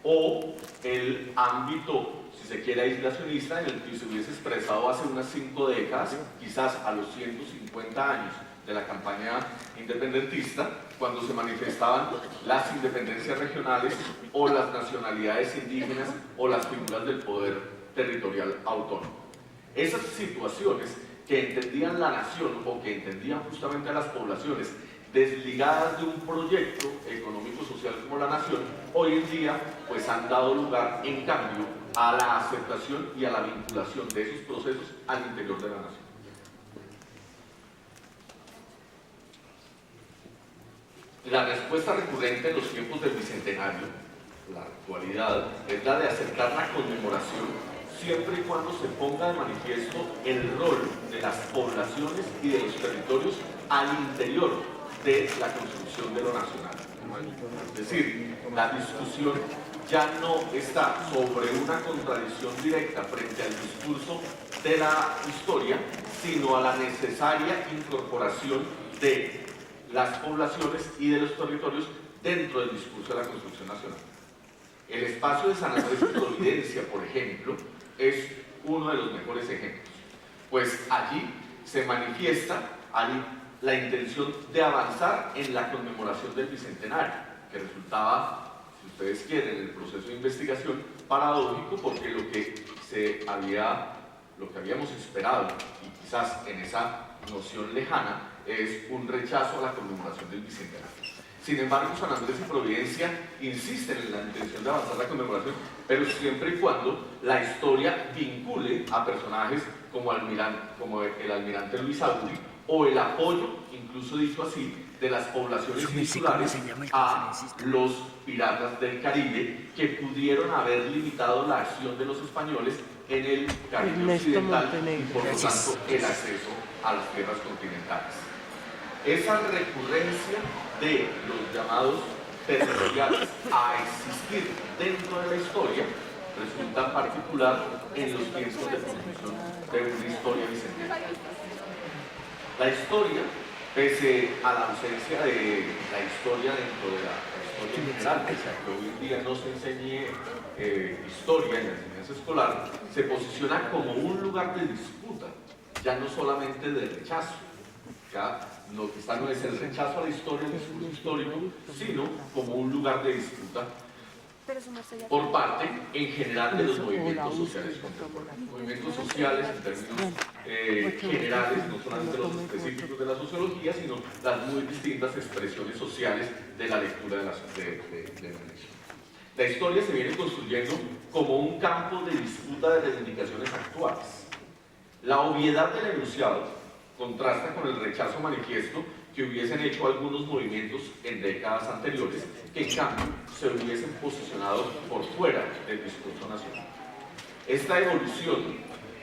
Speaker 2: O el ámbito, si se quiere, aislacionista, en el que se hubiese expresado hace unas 5 décadas, quizás a los 150 años de la campaña independentista, cuando se manifestaban las independencias regionales o las nacionalidades indígenas o las figuras del poder territorial autónomo. Esas situaciones que entendían la nación o que entendían justamente a las poblaciones desligadas de un proyecto económico-social como la nación, hoy en día pues han dado lugar, en cambio, a la aceptación y a la vinculación de esos procesos al interior de la nación. La respuesta recurrente en los tiempos del Bicentenario, la actualidad, es la de aceptar la conmemoración siempre y cuando se ponga de manifiesto el rol de las poblaciones y de los territorios al interior de la construcción de lo nacional. Es decir, la discusión ya no está sobre una contradicción directa frente al discurso de la historia, sino a la necesaria incorporación de las poblaciones y de los territorios dentro del discurso de la construcción nacional. El espacio de San Andrés y Providencia, por ejemplo, es uno de los mejores ejemplos, pues allí se manifiesta la intención de avanzar en la conmemoración del Bicentenario, que resultaba, si ustedes quieren, en el proceso de investigación paradójico, porque lo que habíamos esperado, y quizás en esa noción lejana, es un rechazo a la conmemoración del Bicentenario. Sin embargo, San Andrés y Providencia insisten en la intención de avanzar la conmemoración, pero siempre y cuando la historia vincule a personajes como el almirante Luis Auri, o el apoyo, incluso dicho así, de las poblaciones insulares a los piratas del Caribe, que pudieron haber limitado la acción de los españoles en el Caribe occidental y por lo tanto el acceso a las tierras continentales. Esa recurrencia de los llamados territoriales a existir dentro de la historia resulta particular en los tiempos de producción de una historia bicentenaria. La historia, pese a la ausencia de la historia dentro de la historia general, pese a que hoy en día no se enseñe historia en la enseñanza escolar, se posiciona como un lugar de disputa, ya no solamente de rechazo. Ya lo que está no es el rechazo a la historia, el discurso histórico, sino como un lugar de disputa por parte, en general, de los movimientos sociales contemporáneos. Movimientos sociales en términos generales, no solamente los específicos de la sociología, sino las muy distintas expresiones sociales de la lectura de la nación. La historia se viene construyendo como un campo de disputa de reivindicaciones actuales. La obviedad del enunciado contrasta con el rechazo manifiesto que hubiesen hecho algunos movimientos en décadas anteriores, que en cambio se hubiesen posicionado por fuera del discurso nacional. Esta evolución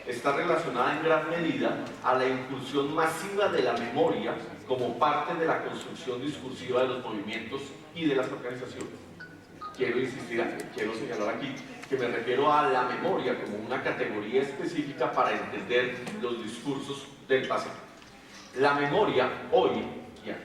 Speaker 2: está relacionada en gran medida a la incursión masiva de la memoria como parte de la construcción discursiva de los movimientos y de las organizaciones. Quiero señalar aquí que me refiero a la memoria como una categoría específica para entender los discursos del pasado. La memoria hoy ya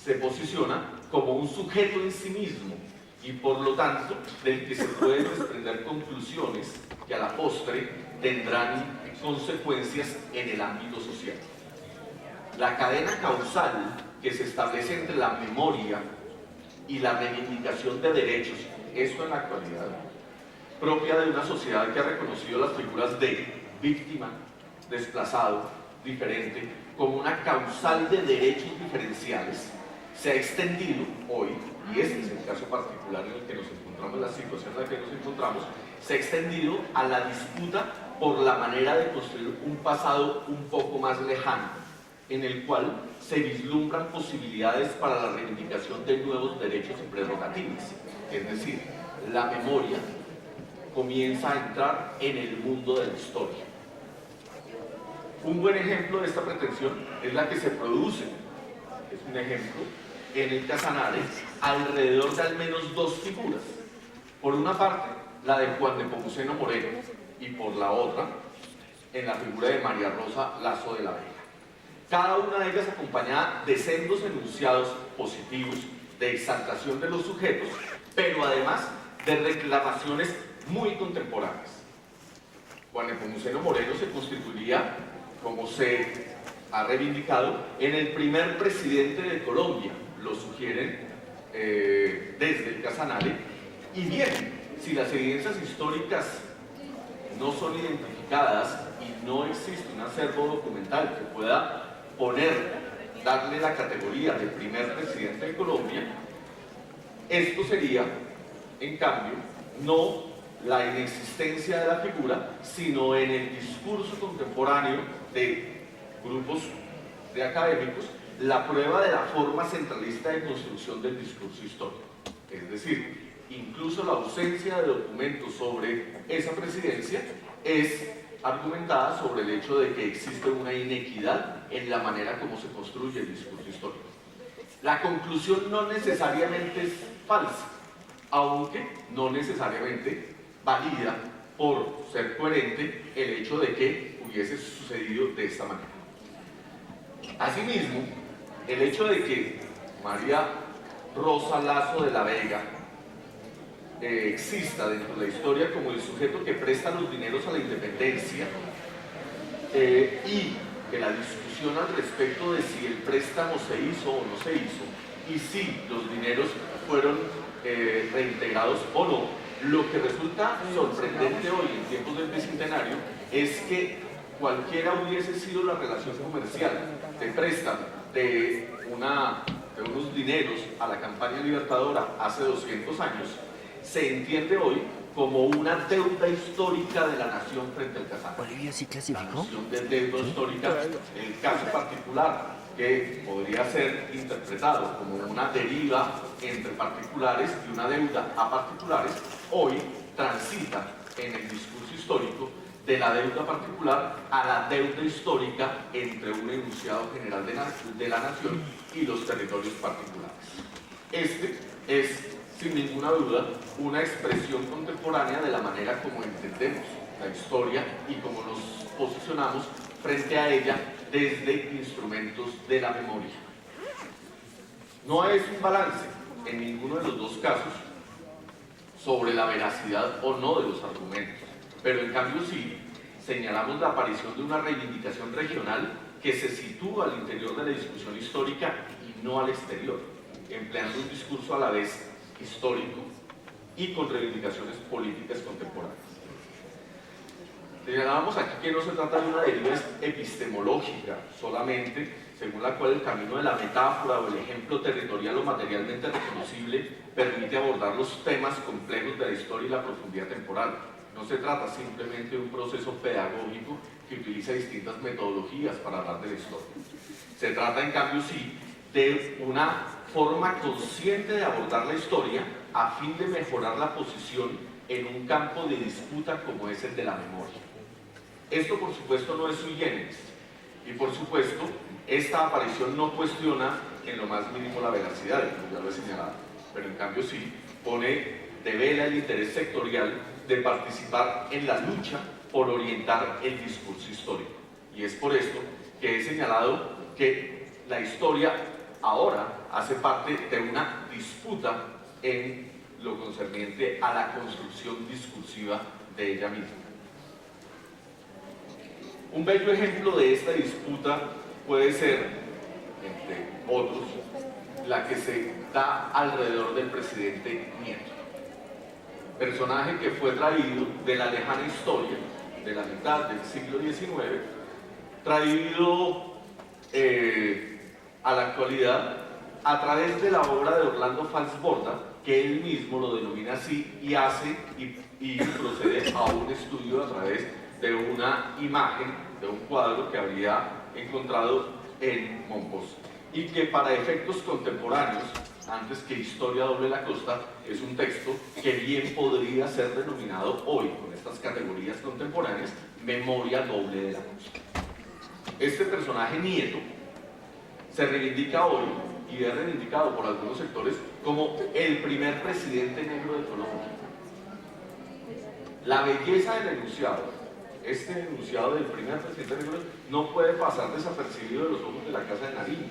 Speaker 2: se posiciona como un sujeto en sí mismo y por lo tanto del que se pueden desprender conclusiones que a la postre tendrán consecuencias en el ámbito social. La cadena causal que se establece entre la memoria y la reivindicación de derechos, esto en la actualidad, propia de una sociedad que ha reconocido las figuras de víctima, desplazado, diferente, como una causal de derechos diferenciales, se ha extendido hoy, y este es el caso particular en el que nos encontramos, la situación en la que nos encontramos, se ha extendido a la disputa por la manera de construir un pasado un poco más lejano, en el cual se vislumbran posibilidades para la reivindicación de nuevos derechos y prerrogativas. Es decir, la memoria comienza a entrar en el mundo de la historia. Un buen ejemplo de esta pretensión es la que se produce, es un ejemplo, en el Casanare, alrededor de al menos dos figuras. Por una parte, la de Juan Nepomuceno Moreno, y por la otra, en la figura de María Rosa Lazo de la Vega. Cada una de ellas acompañada de sendos enunciados positivos, de exaltación de los sujetos, pero además de reclamaciones muy contemporáneas. Juan Nepomuceno Moreno se constituiría, como se ha reivindicado, en el primer presidente de Colombia, lo sugieren desde el Casanare, y bien, si las evidencias históricas no son identificadas y no existe un acervo documental que pueda darle la categoría de primer presidente de Colombia, esto sería, en cambio, no la inexistencia de la figura, sino en el discurso contemporáneo de grupos de académicos, la prueba de la forma centralista de construcción del discurso histórico. Es decir, incluso la ausencia de documentos sobre esa presidencia es argumentada sobre el hecho de que existe una inequidad en la manera como se construye el discurso histórico. La conclusión no necesariamente es falsa, aunque no necesariamente valida por ser coherente el hecho de que hubiese sucedido de esta manera. Asimismo, el hecho de que María Rosa Lazo de la Vega exista dentro de la historia como el sujeto que presta los dineros a la independencia y que la discusión al respecto de si el préstamo se hizo o no se hizo y si los dineros fueron reintegrados o no, lo que resulta sorprendente hoy en tiempos del Bicentenario es que cualquiera hubiese sido la relación comercial de préstamo de unos dineros a la campaña libertadora hace 200 años, se entiende hoy como una deuda histórica de la nación frente al Casanare.
Speaker 4: ¿Bolivia sí
Speaker 2: La
Speaker 4: clasificó?
Speaker 2: noción de deuda histórica, el caso particular, que podría ser interpretado como una deriva entre particulares y una deuda a particulares, hoy transita en el discurso histórico de la deuda particular a la deuda histórica entre un enunciado general de la nación y los territorios particulares. Este es, sin ninguna duda, una expresión contemporánea de la manera como entendemos la historia y como nos posicionamos frente a ella desde instrumentos de la memoria. No es un balance en ninguno de los dos casos sobre la veracidad o no de los argumentos, pero en cambio sí señalamos la aparición de una reivindicación regional que se sitúa al interior de la discusión histórica y no al exterior, empleando un discurso a la vez histórico y con reivindicaciones políticas contemporáneas. Señalábamos aquí que no se trata de una deriva epistemológica solamente, según la cual el camino de la metáfora o el ejemplo territorial o materialmente reconocible permite abordar los temas complejos de la historia y la profundidad temporal. No se trata simplemente de un proceso pedagógico que utiliza distintas metodologías para hablar de la historia. Se trata, en cambio, sí, de una forma consciente de abordar la historia a fin de mejorar la posición en un campo de disputa como es el de la memoria. Esto, por supuesto, no es sui generis, y por supuesto, esta aparición no cuestiona en lo más mínimo la veracidad, como ya lo he señalado, pero en cambio sí devela el interés sectorial de participar en la lucha por orientar el discurso histórico. Y es por esto que he señalado que la historia ahora hace parte de una disputa en lo concerniente a la construcción discursiva de ella misma. Un bello ejemplo de esta disputa puede ser, entre otros, la que se da alrededor del presidente Nieto, personaje que fue traído de la lejana historia de la mitad del siglo XIX, traído a la actualidad a través de la obra de Orlando Falsborda, que él mismo lo denomina así y hace y procede a un estudio a través de una imagen, de un cuadro que habría encontrado en Mompox, y que para efectos contemporáneos, antes que Historia doble la costa, es un texto que bien podría ser denominado hoy, con estas categorías contemporáneas, Memoria doble de la costa. Este personaje nieto se reivindica hoy, y es reivindicado por algunos sectores, como el primer presidente negro de Colombia. La belleza del enunciado, este enunciado del primer presidente negro, no puede pasar desapercibido de los ojos de la Casa de Nariño.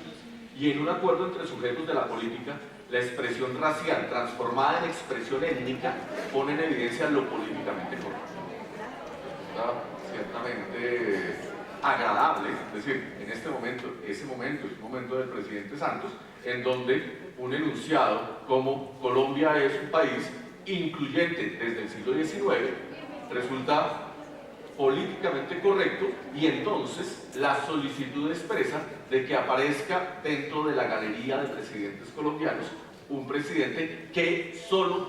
Speaker 2: Y en un acuerdo entre sujetos de la política, la expresión racial transformada en expresión étnica pone en evidencia lo políticamente correcto. Ciertamente agradable, es decir, en este momento, ese momento es un momento del presidente Santos, en donde un enunciado como Colombia es un país incluyente desde el siglo XIX resulta políticamente correcto, y entonces la solicitud expresa de que aparezca dentro de la galería de presidentes colombianos un presidente que solo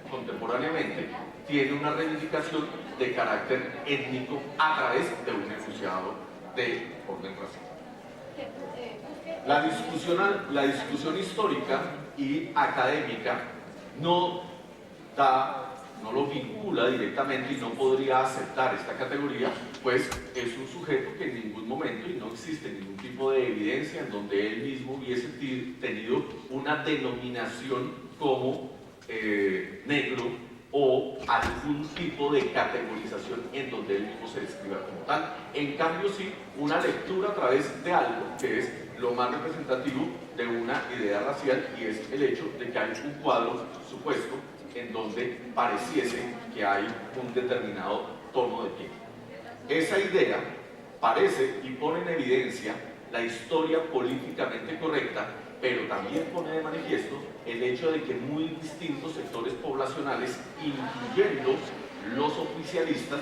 Speaker 2: contemporáneamente tiene una reivindicación de carácter étnico a través de un enunciado de orden racial. La discusión histórica y académica no lo vincula directamente y no podría aceptar esta categoría, pues es un sujeto que en ningún momento, y no existe ningún tipo de evidencia en donde él mismo hubiese tenido una denominación como negro o algún tipo de categorización en donde él mismo se describa como tal. En cambio sí, una lectura a través de algo que es lo más representativo de una idea racial, y es el hecho de que hay un cuadro supuesto en donde pareciese que hay un determinado tono de piel. Esa idea parece y pone en evidencia la historia políticamente correcta, pero también pone de manifiesto el hecho de que muy distintos sectores poblacionales, incluyendo los oficialistas,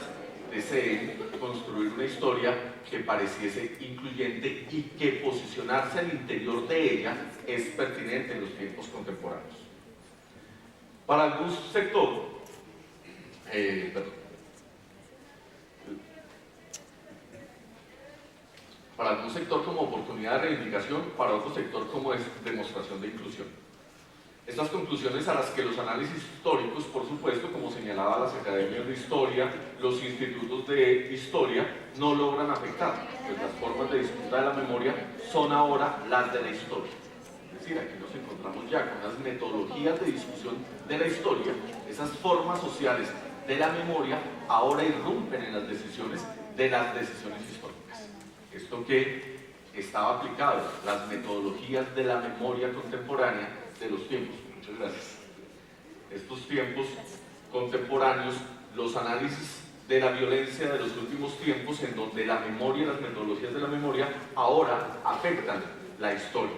Speaker 2: deseen construir una historia que pareciese incluyente y que posicionarse al interior de ella es pertinente en los tiempos contemporáneos. Para algún sector, para algún sector como oportunidad de reivindicación, para otro sector como es demostración de inclusión. Estas conclusiones a las que los análisis históricos, por supuesto, como señalaba las academias de historia, los institutos de historia, no logran afectar, pues las formas de disputa de la memoria son ahora las de la historia. Es decir, aquí nos encontramos ya con las metodologías de discusión de la historia, esas formas sociales de la memoria ahora irrumpen en las decisiones de las decisiones históricas. Esto que estaba aplicado, las metodologías de la memoria contemporánea de los tiempos, muchas gracias, estos tiempos contemporáneos, los análisis de la violencia de los últimos tiempos, en donde la memoria, las metodologías de la memoria ahora afectan la historia,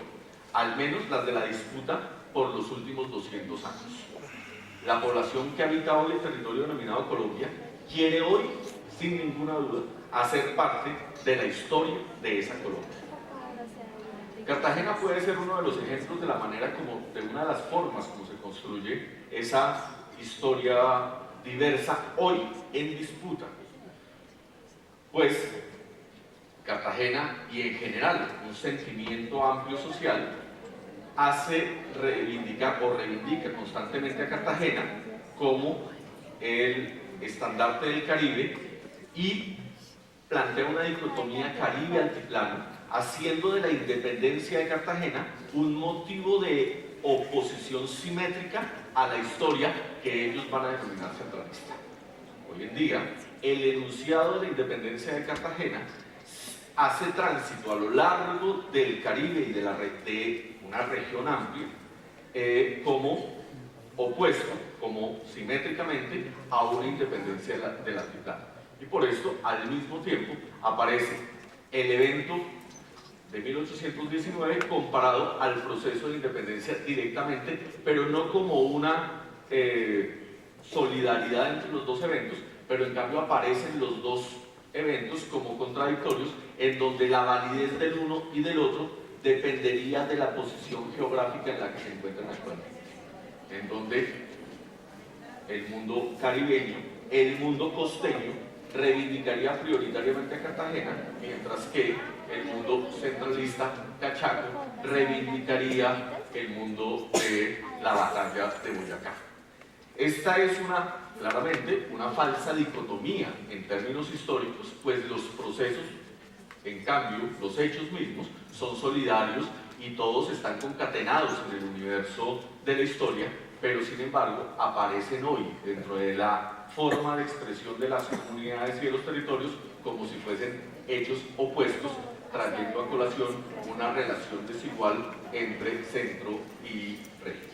Speaker 2: al menos las de la disputa por los últimos 200 años. La población que habita hoy el territorio denominado Colombia quiere hoy, sin ninguna duda, hacer parte de la historia de esa Colombia. Cartagena puede ser uno de los ejemplos de la manera como, de una de las formas como se construye esa historia diversa hoy en disputa. Pues Cartagena, y en general un sentimiento amplio social, hace reivindicar o reivindica constantemente a Cartagena como el estandarte del Caribe y plantea una dicotomía Caribe-altiplano, haciendo de la independencia de Cartagena un motivo de oposición simétrica a la historia que ellos van a denominar centralista. Hoy en día, el enunciado de la independencia de Cartagena hace tránsito a lo largo del Caribe y de una región amplia como opuesto, como simétricamente a una independencia del altiplano. Y por esto, al mismo tiempo, aparece el evento de 1819 comparado al proceso de independencia directamente, pero no como una solidaridad entre los dos eventos, pero en cambio aparecen los dos eventos como contradictorios, en donde la validez del uno y del otro dependería de la posición geográfica en la que se encuentran actualmente, en donde el mundo caribeño, el mundo costeño, reivindicaría prioritariamente a Cartagena, mientras que el mundo centralista cachaco reivindicaría el mundo de la batalla de Boyacá. Esta es claramente una falsa dicotomía en términos históricos, pues los procesos, en cambio, los hechos mismos son solidarios y todos están concatenados en el universo de la historia, pero sin embargo aparecen hoy dentro de la forma de expresión de las comunidades y de los territorios como si fuesen hechos opuestos, trayendo a colación una relación desigual entre centro y región.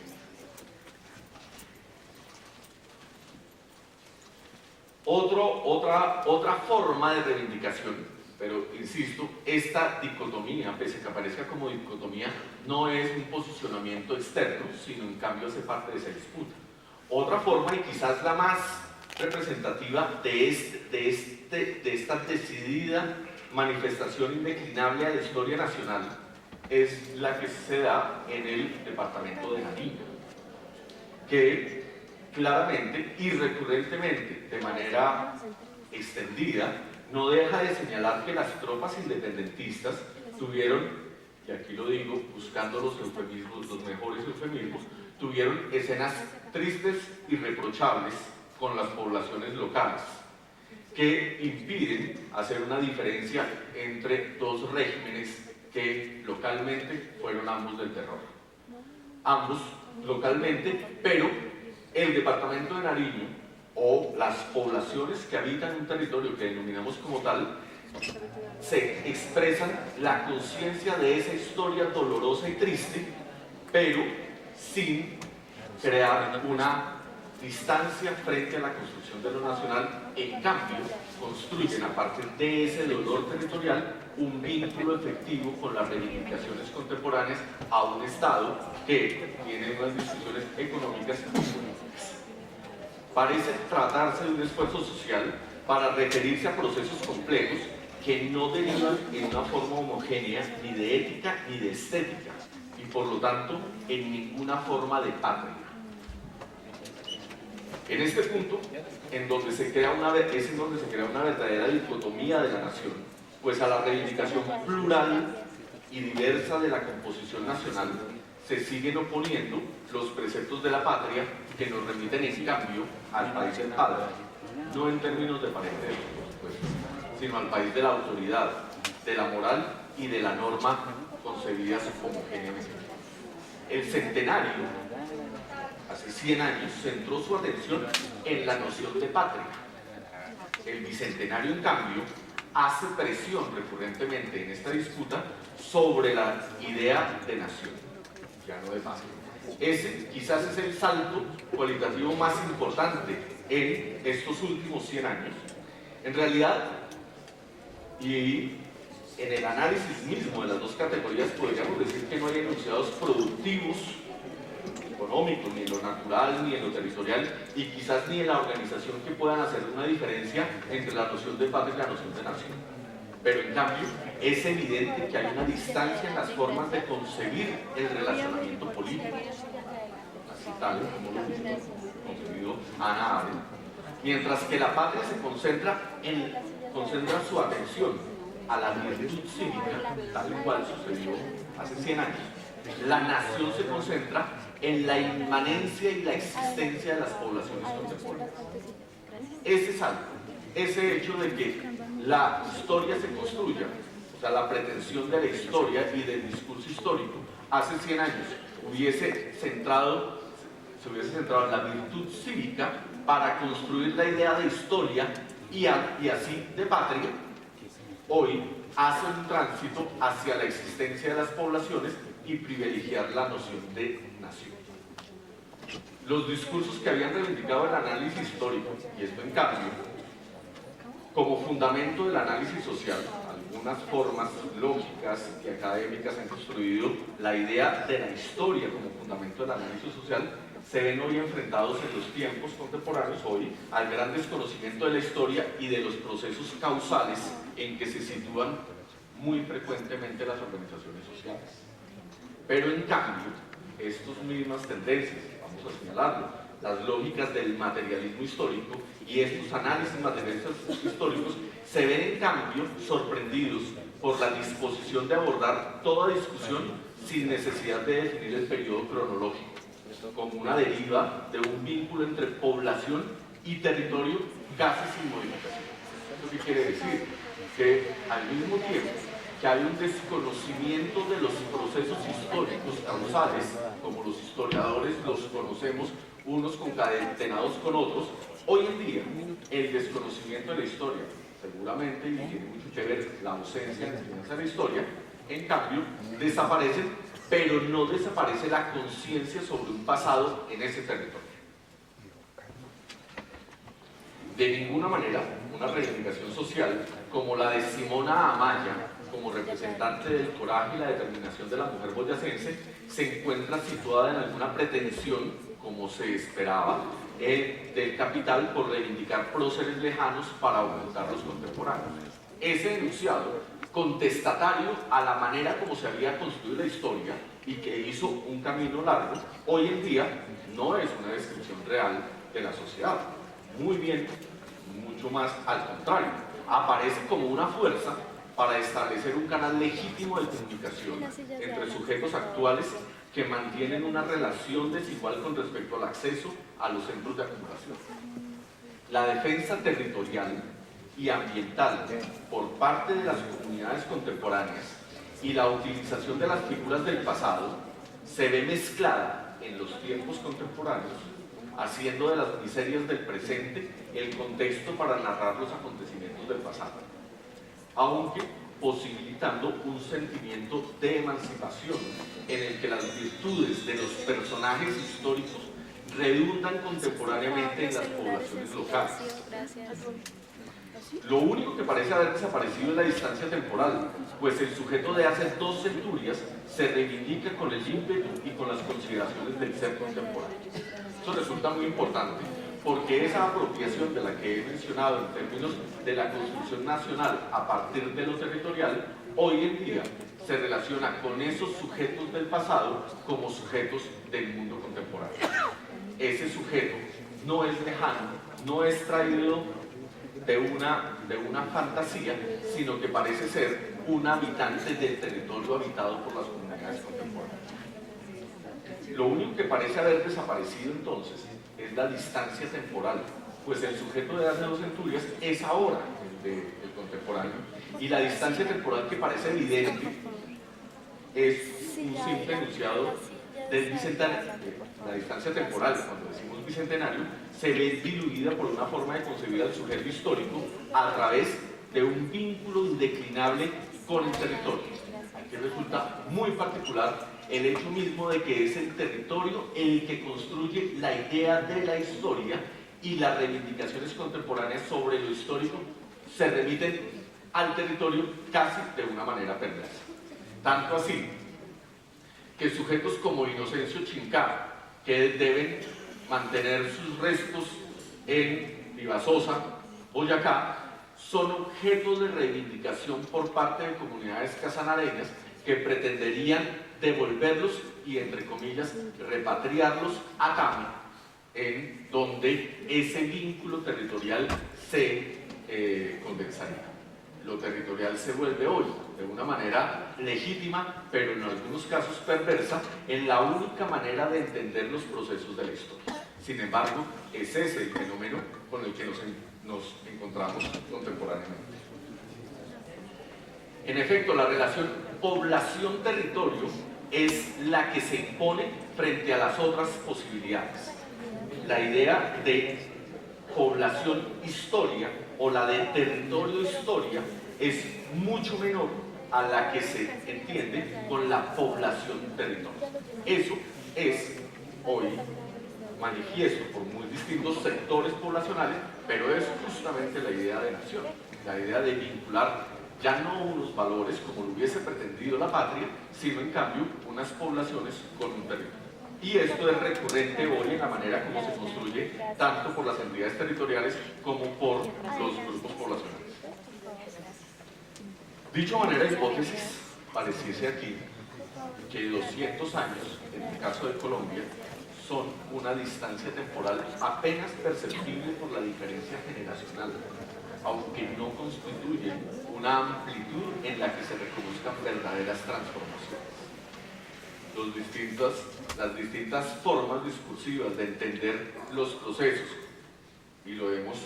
Speaker 2: Otra forma de reivindicación, pero insisto, esta dicotomía, pese a que aparezca como dicotomía, no es un posicionamiento externo, sino en cambio hace parte de esa disputa. Otra forma, y quizás la más representativa de esta decidida manifestación indeclinable a la historia nacional, es la que se da en el departamento de Nariño, que claramente y recurrentemente, de manera extendida, no deja de señalar que las tropas independentistas tuvieron, y aquí lo digo buscando los eufemismos, los mejores eufemismos, tuvieron escenas tristes y reprochables con las poblaciones locales, que impiden hacer una diferencia entre dos regímenes que localmente fueron ambos del terror. Ambos localmente, pero el departamento de Nariño o las poblaciones que habitan un territorio que denominamos como tal, se expresan la conciencia de esa historia dolorosa y triste, pero sin crear una distancia frente a la construcción de lo nacional. En cambio, construyen a partir de ese dolor territorial un vínculo efectivo con las reivindicaciones contemporáneas a un Estado que tiene unas discusiones económicas y políticas. Parece tratarse de un esfuerzo social para referirse a procesos complejos que no derivan en una forma homogénea ni de ética ni de estética, y por lo tanto en ninguna forma de patria. En este punto, es en donde se crea una verdadera dicotomía de la nación, pues a la reivindicación plural y diversa de la composición nacional se siguen oponiendo los preceptos de la patria que nos remiten en cambio al país del padre, no en términos de parentesco, por supuesto, sino al país de la autoridad, de la moral y de la norma concebidas homogéneamente. El centenario, hace 100 años, centró su atención en la noción de patria. El bicentenario, en cambio, hace presión recurrentemente en esta disputa sobre la idea de nación, ya no de patria. Ese quizás es el salto cualitativo más importante en estos últimos 100 años. En realidad, y en el análisis mismo de las dos categorías, podríamos decir que no hay enunciados productivos económicos, ni en lo natural, ni en lo territorial, y quizás ni en la organización, que puedan hacer una diferencia entre la noción de patria y la noción de nación. Pero en cambio, es evidente que hay una distancia en las formas de concebir el relacionamiento político, así tal como lo mismo concebido Hannah Arendt, mientras que la patria se concentra su atención a la virtud cívica, tal cual sucedió hace 100 años. La nación se concentra en la inmanencia y la existencia de las poblaciones contemporáneas. Ese salto, ese hecho de que la historia se construya, o sea, la pretensión de la historia y del discurso histórico, hace 100 años se hubiese centrado en la virtud cívica para construir la idea de historia y así de patria, hoy hace un tránsito hacia la existencia de las poblaciones y privilegiar la noción de nación. Los discursos que habían reivindicado el análisis histórico, y esto en cambio, como fundamento del análisis social, algunas formas lógicas y académicas han construido la idea de la historia como fundamento del análisis social, se ven hoy enfrentados en los tiempos contemporáneos hoy al gran desconocimiento de la historia y de los procesos causales en que se sitúan muy frecuentemente las organizaciones sociales. Pero en cambio, estas mismas tendencias, vamos a señalarlo, las lógicas del materialismo histórico y estos análisis materialistas históricos se ven en cambio sorprendidos por la disposición de abordar toda discusión sin necesidad de definir el periodo cronológico, como una deriva de un vínculo entre población y territorio casi sin modificación. ¿Esto qué quiere decir? Que al mismo tiempo que hay un desconocimiento de los procesos históricos causales, como los historiadores los conocemos unos concatenados con otros, hoy en día el desconocimiento de la historia, seguramente, y tiene mucho que ver la ausencia de enseñanza de la historia, en cambio, desaparecen, pero no desaparece la conciencia sobre un pasado en ese territorio. De ninguna manera, una reivindicación social como la de Simona Amaya, como representante del coraje y la determinación de la mujer boyacense, se encuentra situada en alguna pretensión, como se esperaba, del capital por reivindicar próceres lejanos para aumentar los contemporáneos. Ese enunciado, contestatario a la manera como se había construido la historia y que hizo un camino largo, hoy en día no es una descripción real de la sociedad. Muy bien, mucho más al contrario, aparece como una fuerza para establecer un canal legítimo de comunicación entre sujetos actuales que mantienen una relación desigual con respecto al acceso a los centros de acumulación. La defensa territorial y ambiental por parte de las comunidades contemporáneas y la utilización de las figuras del pasado se ve mezclada en los tiempos contemporáneos, haciendo de las miserias del presente el contexto para narrar los acontecimientos del pasado, aunque posibilitando un sentimiento de emancipación en el que las virtudes de los personajes históricos redundan contemporáneamente en las poblaciones locales. Lo único que parece haber desaparecido es la distancia temporal, pues el sujeto de hace 2 centurias se reivindica con el ímpetu y con las consideraciones del ser contemporáneo. Eso resulta muy importante, porque esa apropiación de la que he mencionado en términos de la construcción nacional a partir de lo territorial, hoy en día se relaciona con esos sujetos del pasado como sujetos del mundo contemporáneo. Ese sujeto no es lejano, no es traído de una fantasía, sino que parece ser un habitante del territorio habitado por las comunidades contemporáneas. Lo único que parece haber desaparecido entonces es la distancia temporal, pues el sujeto de hace 2 centurias es ahora el contemporáneo, y la distancia temporal que parece evidente es un simple enunciado del bicentenario. La distancia temporal, cuando decimos bicentenario, se ve diluida por una forma de concebir al sujeto histórico a través de un vínculo indeclinable con el territorio. Aquí resulta muy particular el hecho mismo de que es el territorio el que construye la idea de la historia, y las reivindicaciones contemporáneas sobre lo histórico se remiten al territorio casi de una manera perversa. Tanto así que sujetos como Inocencio Chincá, que deben mantener sus restos en Vivasosa, Boyacá, son objetos de reivindicación por parte de comunidades casanareñas que pretenderían devolverlos y, entre comillas, repatriarlos a Tame, en donde ese vínculo territorial se condensaría. Lo territorial se vuelve hoy de una manera legítima, pero en algunos casos perversa, en la única manera de entender los procesos de la historia. Sin embargo, es ese el fenómeno con el que nos encontramos contemporáneamente. En efecto, la relación población-territorio es la que se impone frente a las otras posibilidades. La idea de población-historia o la de territorio-historia es mucho menor a la que se entiende con la población-territorio. Eso es hoy manifiesto por muy distintos sectores poblacionales, pero es justamente la idea de nación, la idea de vincular ya no unos valores como lo hubiese pretendido la patria, sino en cambio unas poblaciones con un territorio. Y esto es recurrente hoy en la manera como se construye tanto por las entidades territoriales como por los grupos poblacionales. Dicho manera de hipótesis, pareciese aquí que 200 años, en el caso de Colombia, son una distancia temporal apenas perceptible por la diferencia generacional, aunque no constituyen una amplitud en la que se reconozcan verdaderas transformaciones. Las distintas formas discursivas de entender los procesos, y lo hemos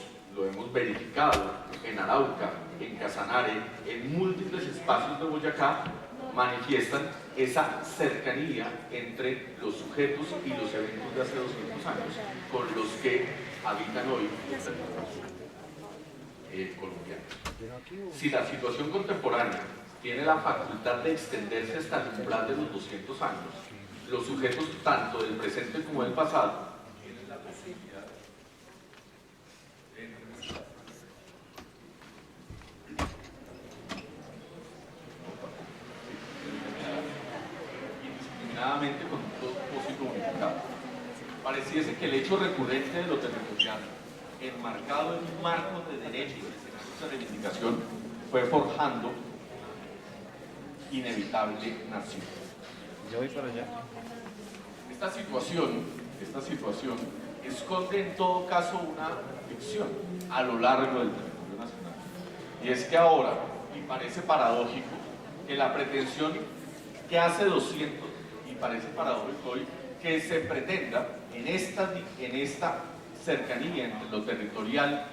Speaker 2: verificado en Arauca, en Casanare, en múltiples espacios de Boyacá, manifiestan esa cercanía entre los sujetos y los eventos de hace 200 años con los que habitan hoy los territorios colombianos. Si la situación contemporánea tiene la facultad de extenderse hasta el umbral de los 200 años, los sujetos tanto del presente como del pasado tienen la posibilidad de indiscriminadamente con un propósito unificado. Pareciese que el hecho recurrente de lo territorial, enmarcado en un marco de derechos y de reivindicación, fue forjando inevitable nación.
Speaker 4: Yo voy para allá.
Speaker 2: Esta situación esconde en todo caso una ficción a lo largo del territorio nacional. Y es que ahora, y parece paradójico, que la pretensión que hace 200, y parece paradójico hoy, que se pretenda en esta cercanía entre lo territorial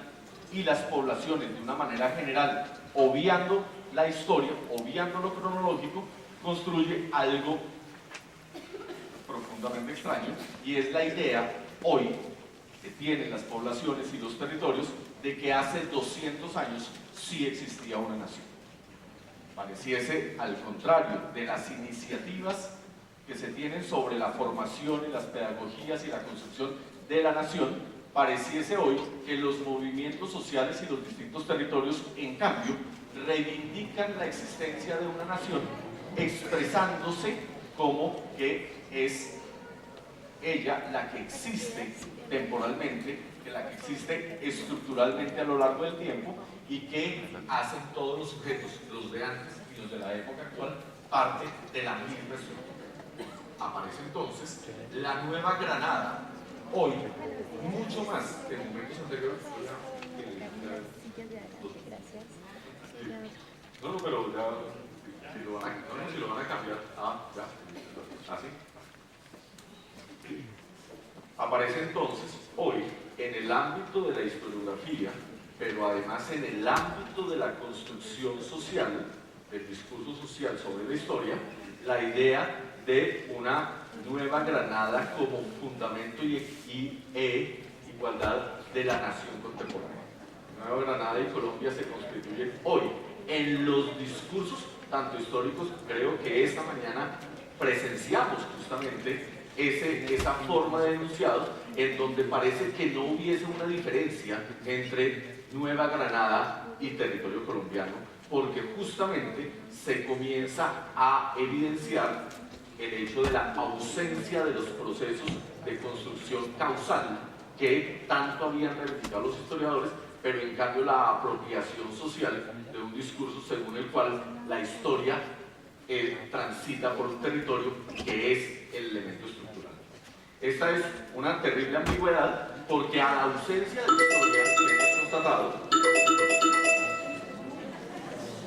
Speaker 2: y las poblaciones de una manera general, obviando la historia, obviando lo cronológico, construye algo profundamente extraño, y es la idea hoy que tienen las poblaciones y los territorios de que hace 200 años sí existía una nación. Pareciese, al contrario, de las iniciativas que se tienen sobre la formación y las pedagogías y la construcción de la nación, pareciese hoy que los movimientos sociales y los distintos territorios, en cambio, reivindican la existencia de una nación, expresándose como que es ella la que existe temporalmente, que la que existe estructuralmente a lo largo del tiempo, y que hacen todos los sujetos, los de antes y los de la época actual, parte de la misma estructura. Aparece entonces la Nueva Granada, hoy, mucho más que en momentos anteriores. No, pero ya, si lo van a cambiar, ya, así. Aparece entonces hoy en el ámbito de la historiografía, pero además en el ámbito de la construcción social, del discurso social sobre la historia, la idea de una Nueva Granada como fundamento y igualdad de la nación contemporánea. Nueva Granada y Colombia se constituyen hoy en los discursos, tanto históricos. Creo que esta mañana presenciamos justamente esa forma de enunciado en donde parece que no hubiese una diferencia entre Nueva Granada y territorio colombiano, porque justamente se comienza a evidenciar el hecho de la ausencia de los procesos de construcción causal que tanto habían reivindicado los historiadores, pero en cambio la apropiación social de un discurso según el cual la historia transita por un territorio que es el elemento estructural. Esta es una terrible ambigüedad, porque a la ausencia de historia que hemos constatado,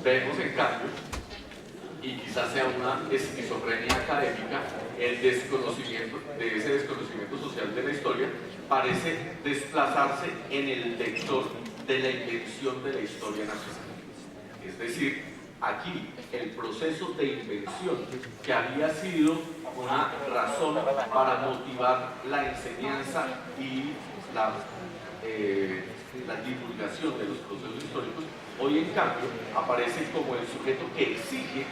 Speaker 2: vemos en cambio, y quizás sea una esquizofrenia académica, el desconocimiento de ese desconocimiento social de la historia parece desplazarse en el vector de la invención de la historia nacional. Es decir, aquí el proceso de invención, que había sido una razón para motivar la enseñanza y la divulgación de los procesos históricos, hoy en cambio aparece como el sujeto que exige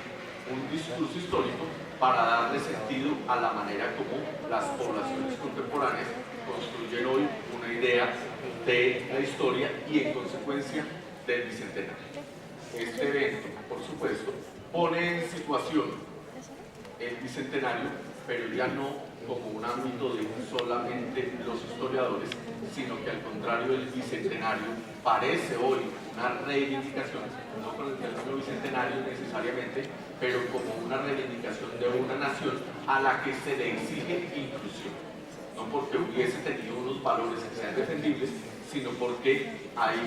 Speaker 2: un discurso histórico para darle sentido a la manera como las poblaciones contemporáneas construyen hoy una idea de la historia y en consecuencia del bicentenario. Este evento, por supuesto, pone en situación el bicentenario, pero ya no como un ámbito de solamente los historiadores, sino que al contrario, el bicentenario parece hoy una reivindicación, no con el término bicentenario necesariamente, pero como una reivindicación de una nación a la que se le exige inclusión, no porque hubiese tenido unos valores que sean defendibles, sino porque hay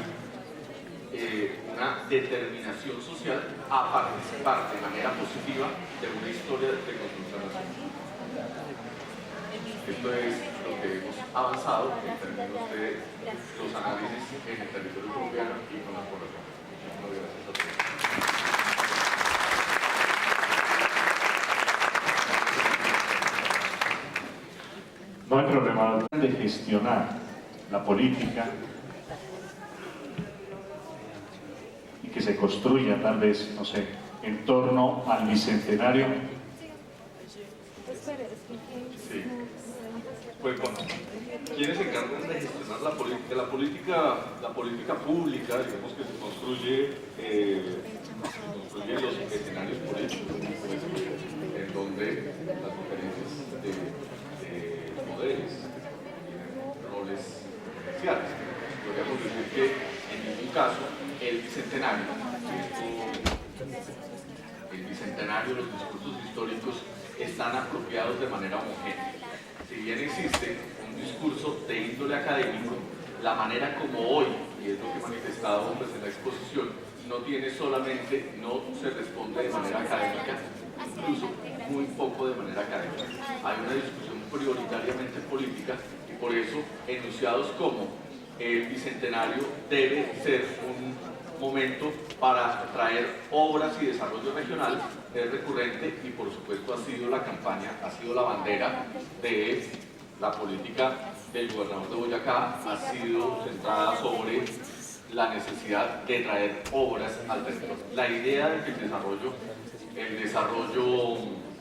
Speaker 2: una determinación social a participar de manera positiva de una historia de construcción nacional. Esto es lo que hemos avanzado en términos de los análisis en el territorio colombiano y con la población. Muchas gracias a todos.
Speaker 3: No hay problema de gestionar la política y que se construya tal vez, no sé, en torno al bicentenario.
Speaker 2: Sí. Pues bueno, ¿quiénes se encargan de gestionar la política? La política pública, digamos que se construye en los escenarios políticos, en donde las diferencias de poderes tienen roles diferenciales. Podríamos decir que en ningún caso el bicentenario, los discursos históricos están apropiados de manera homogénea. Si bien existe un discurso de índole académico, la manera como hoy, y es lo que he manifestado pues, en la exposición, no se responde de manera académica, incluso muy poco de manera académica. Hay una discusión prioritariamente política y por eso enunciados como el bicentenario debe ser un momento para traer obras y desarrollo regional, es recurrente y por supuesto ha sido la campaña, ha sido la bandera de la política del gobernador de Boyacá, ha sido centrada sobre la necesidad de traer obras al territorio. La idea de que el desarrollo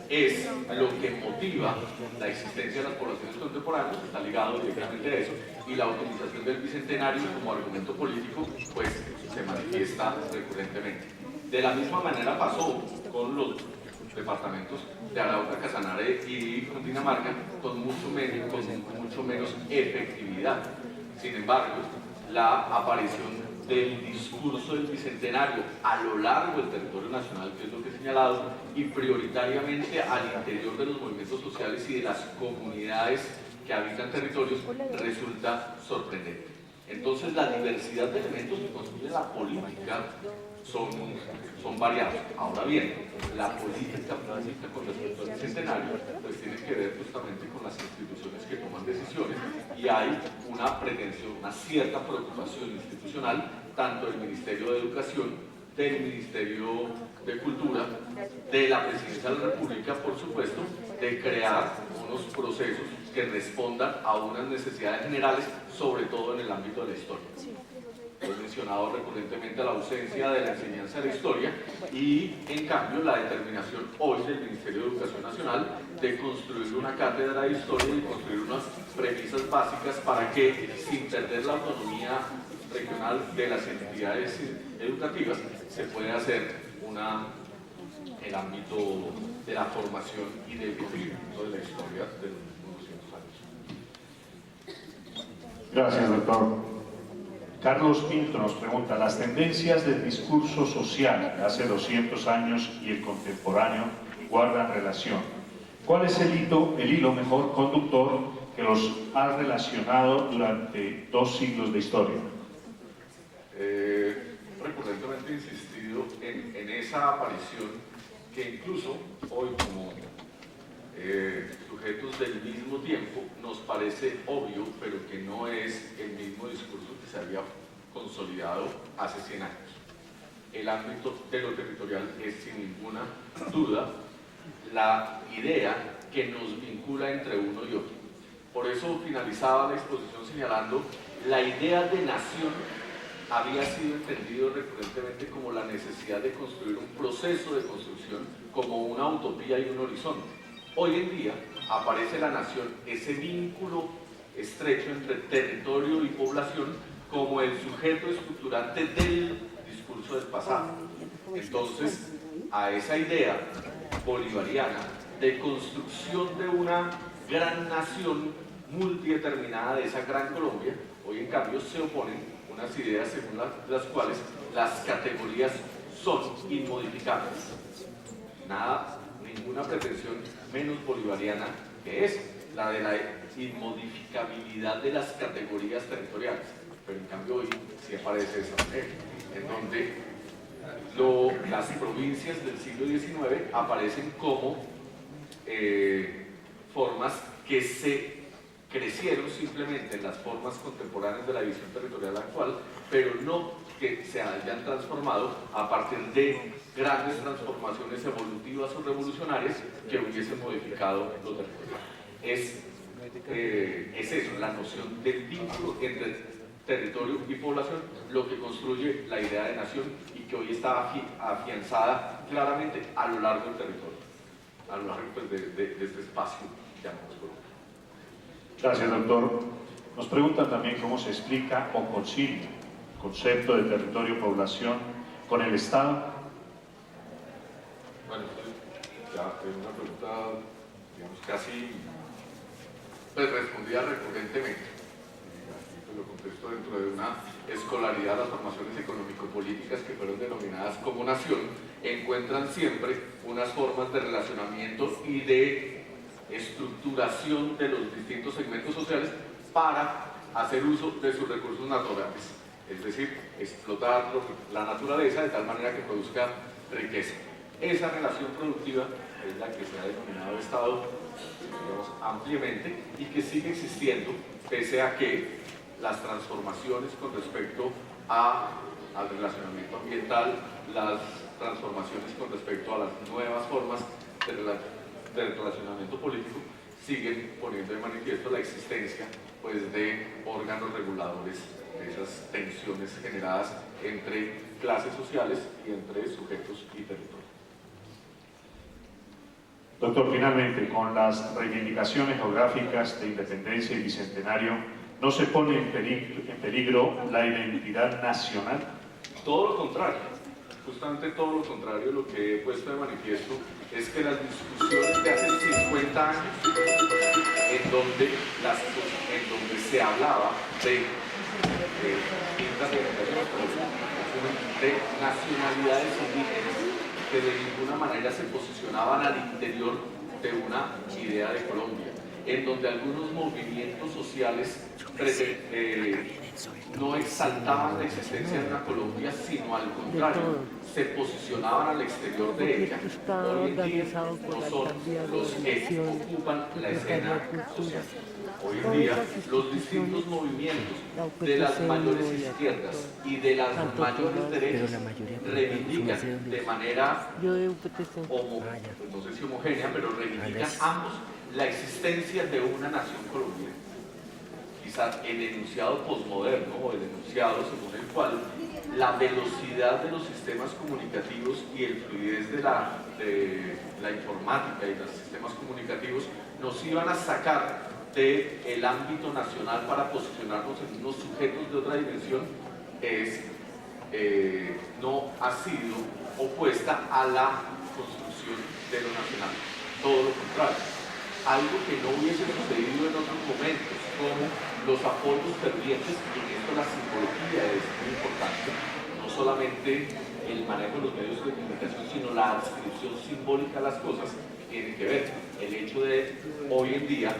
Speaker 2: es lo que motiva la existencia de las poblaciones contemporáneas, está ligado directamente a eso, y la utilización del bicentenario como argumento político pues se manifiesta recurrentemente. De la misma manera pasó con los departamentos de Arauca, Casanare y Cundinamarca con mucho menos efectividad. Sin embargo, la aparición del discurso del bicentenario a lo largo del territorio nacional, que es lo que he señalado, y prioritariamente al interior de los movimientos sociales y de las comunidades que habitan territorios, resulta sorprendente. Entonces, la diversidad de elementos que construye la política son variados. Ahora bien, la política pública con respecto al bicentenario pues tiene que ver justamente con las instituciones que toman decisiones y hay una pretensión, una cierta preocupación institucional, tanto del Ministerio de Educación, del Ministerio de Cultura, de la Presidencia de la República, por supuesto, de crear unos procesos que respondan a unas necesidades generales, sobre todo en el ámbito de la historia. He mencionado recurrentemente la ausencia de la enseñanza de la historia y, en cambio, la determinación hoy del Ministerio de Educación Nacional de construir una cátedra de historia y construir unas premisas básicas para que, sin perder la autonomía regional de las entidades educativas, se pueda hacer el ámbito de la formación y del conocimiento de la historia de los últimos 200 años.
Speaker 3: Gracias, doctor. Carlos Pinto nos pregunta, las tendencias del discurso social de hace 200 años y el contemporáneo guardan relación. ¿Cuál es el hilo mejor conductor que los ha relacionado durante 2 siglos de historia?
Speaker 2: Recurrentemente he insistido en esa aparición que incluso hoy como sujetos del mismo tiempo nos parece obvio, pero que no es el mismo discurso que se había consolidado hace 100 años. El ámbito de lo territorial es sin ninguna duda la idea que nos vincula entre uno y otro. Por eso finalizaba la exposición señalando la idea de nación había sido entendido recurrentemente como la necesidad de construir un proceso de construcción, como una utopía y un horizonte. Hoy en día aparece la nación, ese vínculo estrecho entre territorio y población, como el sujeto estructurante del discurso del pasado. Entonces, a esa idea bolivariana de construcción de una gran nación multideterminada de esa gran Colombia, hoy en cambio se oponen unas ideas según las cuales las categorías son inmodificables. Ninguna pretensión menos bolivariana que es la de la inmodificabilidad de las categorías territoriales. pero en cambio hoy sí aparece de esa manera, en donde las provincias del siglo XIX aparecen como formas que se crecieron simplemente en las formas contemporáneas de la división territorial actual, pero no que se hayan transformado a partir de grandes transformaciones evolutivas o revolucionarias que hubiesen modificado los territorios. Es eso, la noción del vínculo entre territorio y población, lo que construye la idea de nación y que hoy está afianzada claramente a lo largo del territorio, a lo largo pues, de este espacio llamado Colombia.
Speaker 3: Gracias, doctor. Nos preguntan también cómo se explica o concilia el concepto de territorio-población con el Estado.
Speaker 2: Bueno, ya es una pregunta, digamos, casi pues, respondida recurrentemente. Lo contesto dentro de una escolaridad. Las formaciones económico-políticas que fueron denominadas como nación encuentran siempre unas formas de relacionamiento y de estructuración de los distintos segmentos sociales para hacer uso de sus recursos naturales, es decir, explotar la naturaleza de tal manera que produzca riqueza. Esa relación productiva es la que se ha denominado Estado, digamos, ampliamente, y que sigue existiendo pese a que las transformaciones con respecto al relacionamiento ambiental, las transformaciones con respecto a las nuevas formas de relacionamiento político siguen poniendo de manifiesto la existencia pues, de órganos reguladores de esas tensiones generadas entre clases sociales y entre sujetos y territorios.
Speaker 3: Doctor, finalmente, con las reivindicaciones geográficas de independencia y bicentenario, ¿no se pone en peligro la identidad nacional?
Speaker 2: Todo lo contrario, justamente todo lo contrario. Lo que he puesto de manifiesto es que las discusiones de hace 50 años, en donde se hablaba de nacionalidades indígenas que de ninguna manera se posicionaban al interior de una idea de Colombia, en donde algunos movimientos sociales no exaltaban la existencia de una Colombia, sino al contrario, se posicionaban al exterior de ella. Hoy en día no son los que ocupan la escena social. Hoy en día los distintos movimientos de las mayores izquierdas y de las mayores derechas reivindican de manera, no sé si homogénea, pero reivindican ambos la existencia de una nación colombiana. Quizás el enunciado posmoderno o el enunciado según el cual la velocidad de los sistemas comunicativos y el fluidez de la informática y los sistemas comunicativos nos iban a sacar del ámbito nacional para posicionarnos en unos sujetos de otra dimensión no ha sido opuesta a la construcción de lo nacional. Todo lo contrario. Algo que no hubiese sucedido en otros momentos, como los apoyos fervientes, y en esto la simbología es muy importante, no solamente el manejo de los medios de comunicación, sino la adscripción simbólica a las cosas que tienen que ver. El hecho de hoy en día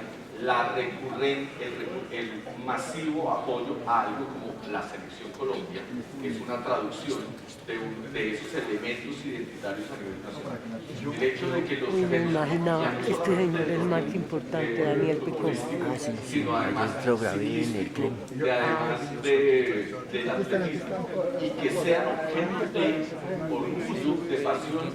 Speaker 2: el masivo apoyo a algo como la Selección Colombia, que es una traducción de esos elementos identitarios a nivel nacional. El hecho de que los
Speaker 5: me imaginaba que este señor es el más importante, Daniel Picón.
Speaker 2: Sino además del atletismo, y que sean objeto de orgullo, de pasión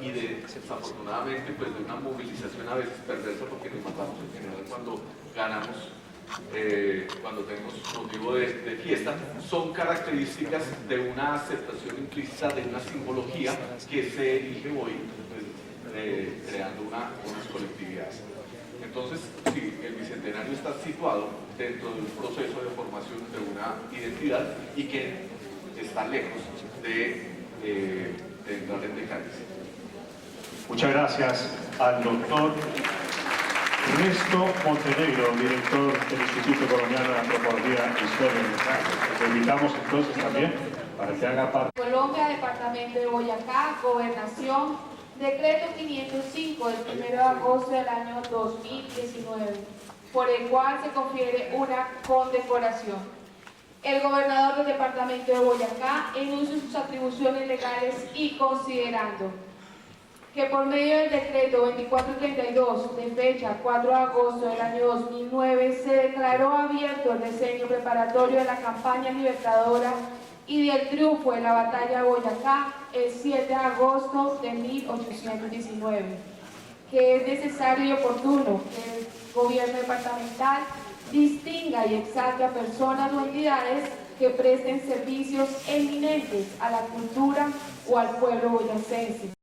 Speaker 2: y desafortunadamente pues de una movilización a veces perversa, porque nos matamos en general cuando ganamos, cuando tenemos motivo de fiesta, son características de una aceptación implícita de una simbología que se elige hoy pues, creando unas colectividades. Entonces, sí, el Bicentenario está situado dentro de un proceso de formación de una identidad y que está lejos de entrar en decadencia.
Speaker 3: Muchas gracias al doctor Ernesto Montenegro, director del Instituto Colombiano de Antropología e Historia del Estado. Lo invitamos entonces también para que haga parte.
Speaker 6: Colombia, Departamento de Boyacá, Gobernación, Decreto 505 del 1 de agosto del año 2019, por el cual se confiere una condecoración. el gobernador del departamento de Boyacá, en uso de sus atribuciones legales y considerando que por medio del decreto 2432 de fecha 4 de agosto del año 2009 se declaró abierto el diseño preparatorio de la campaña libertadora y del triunfo de la batalla de Boyacá el 7 de agosto de 1819, que es necesario y oportuno que el gobierno departamental distinga y exalte a personas o entidades que presten servicios eminentes a la cultura o al pueblo boyacense,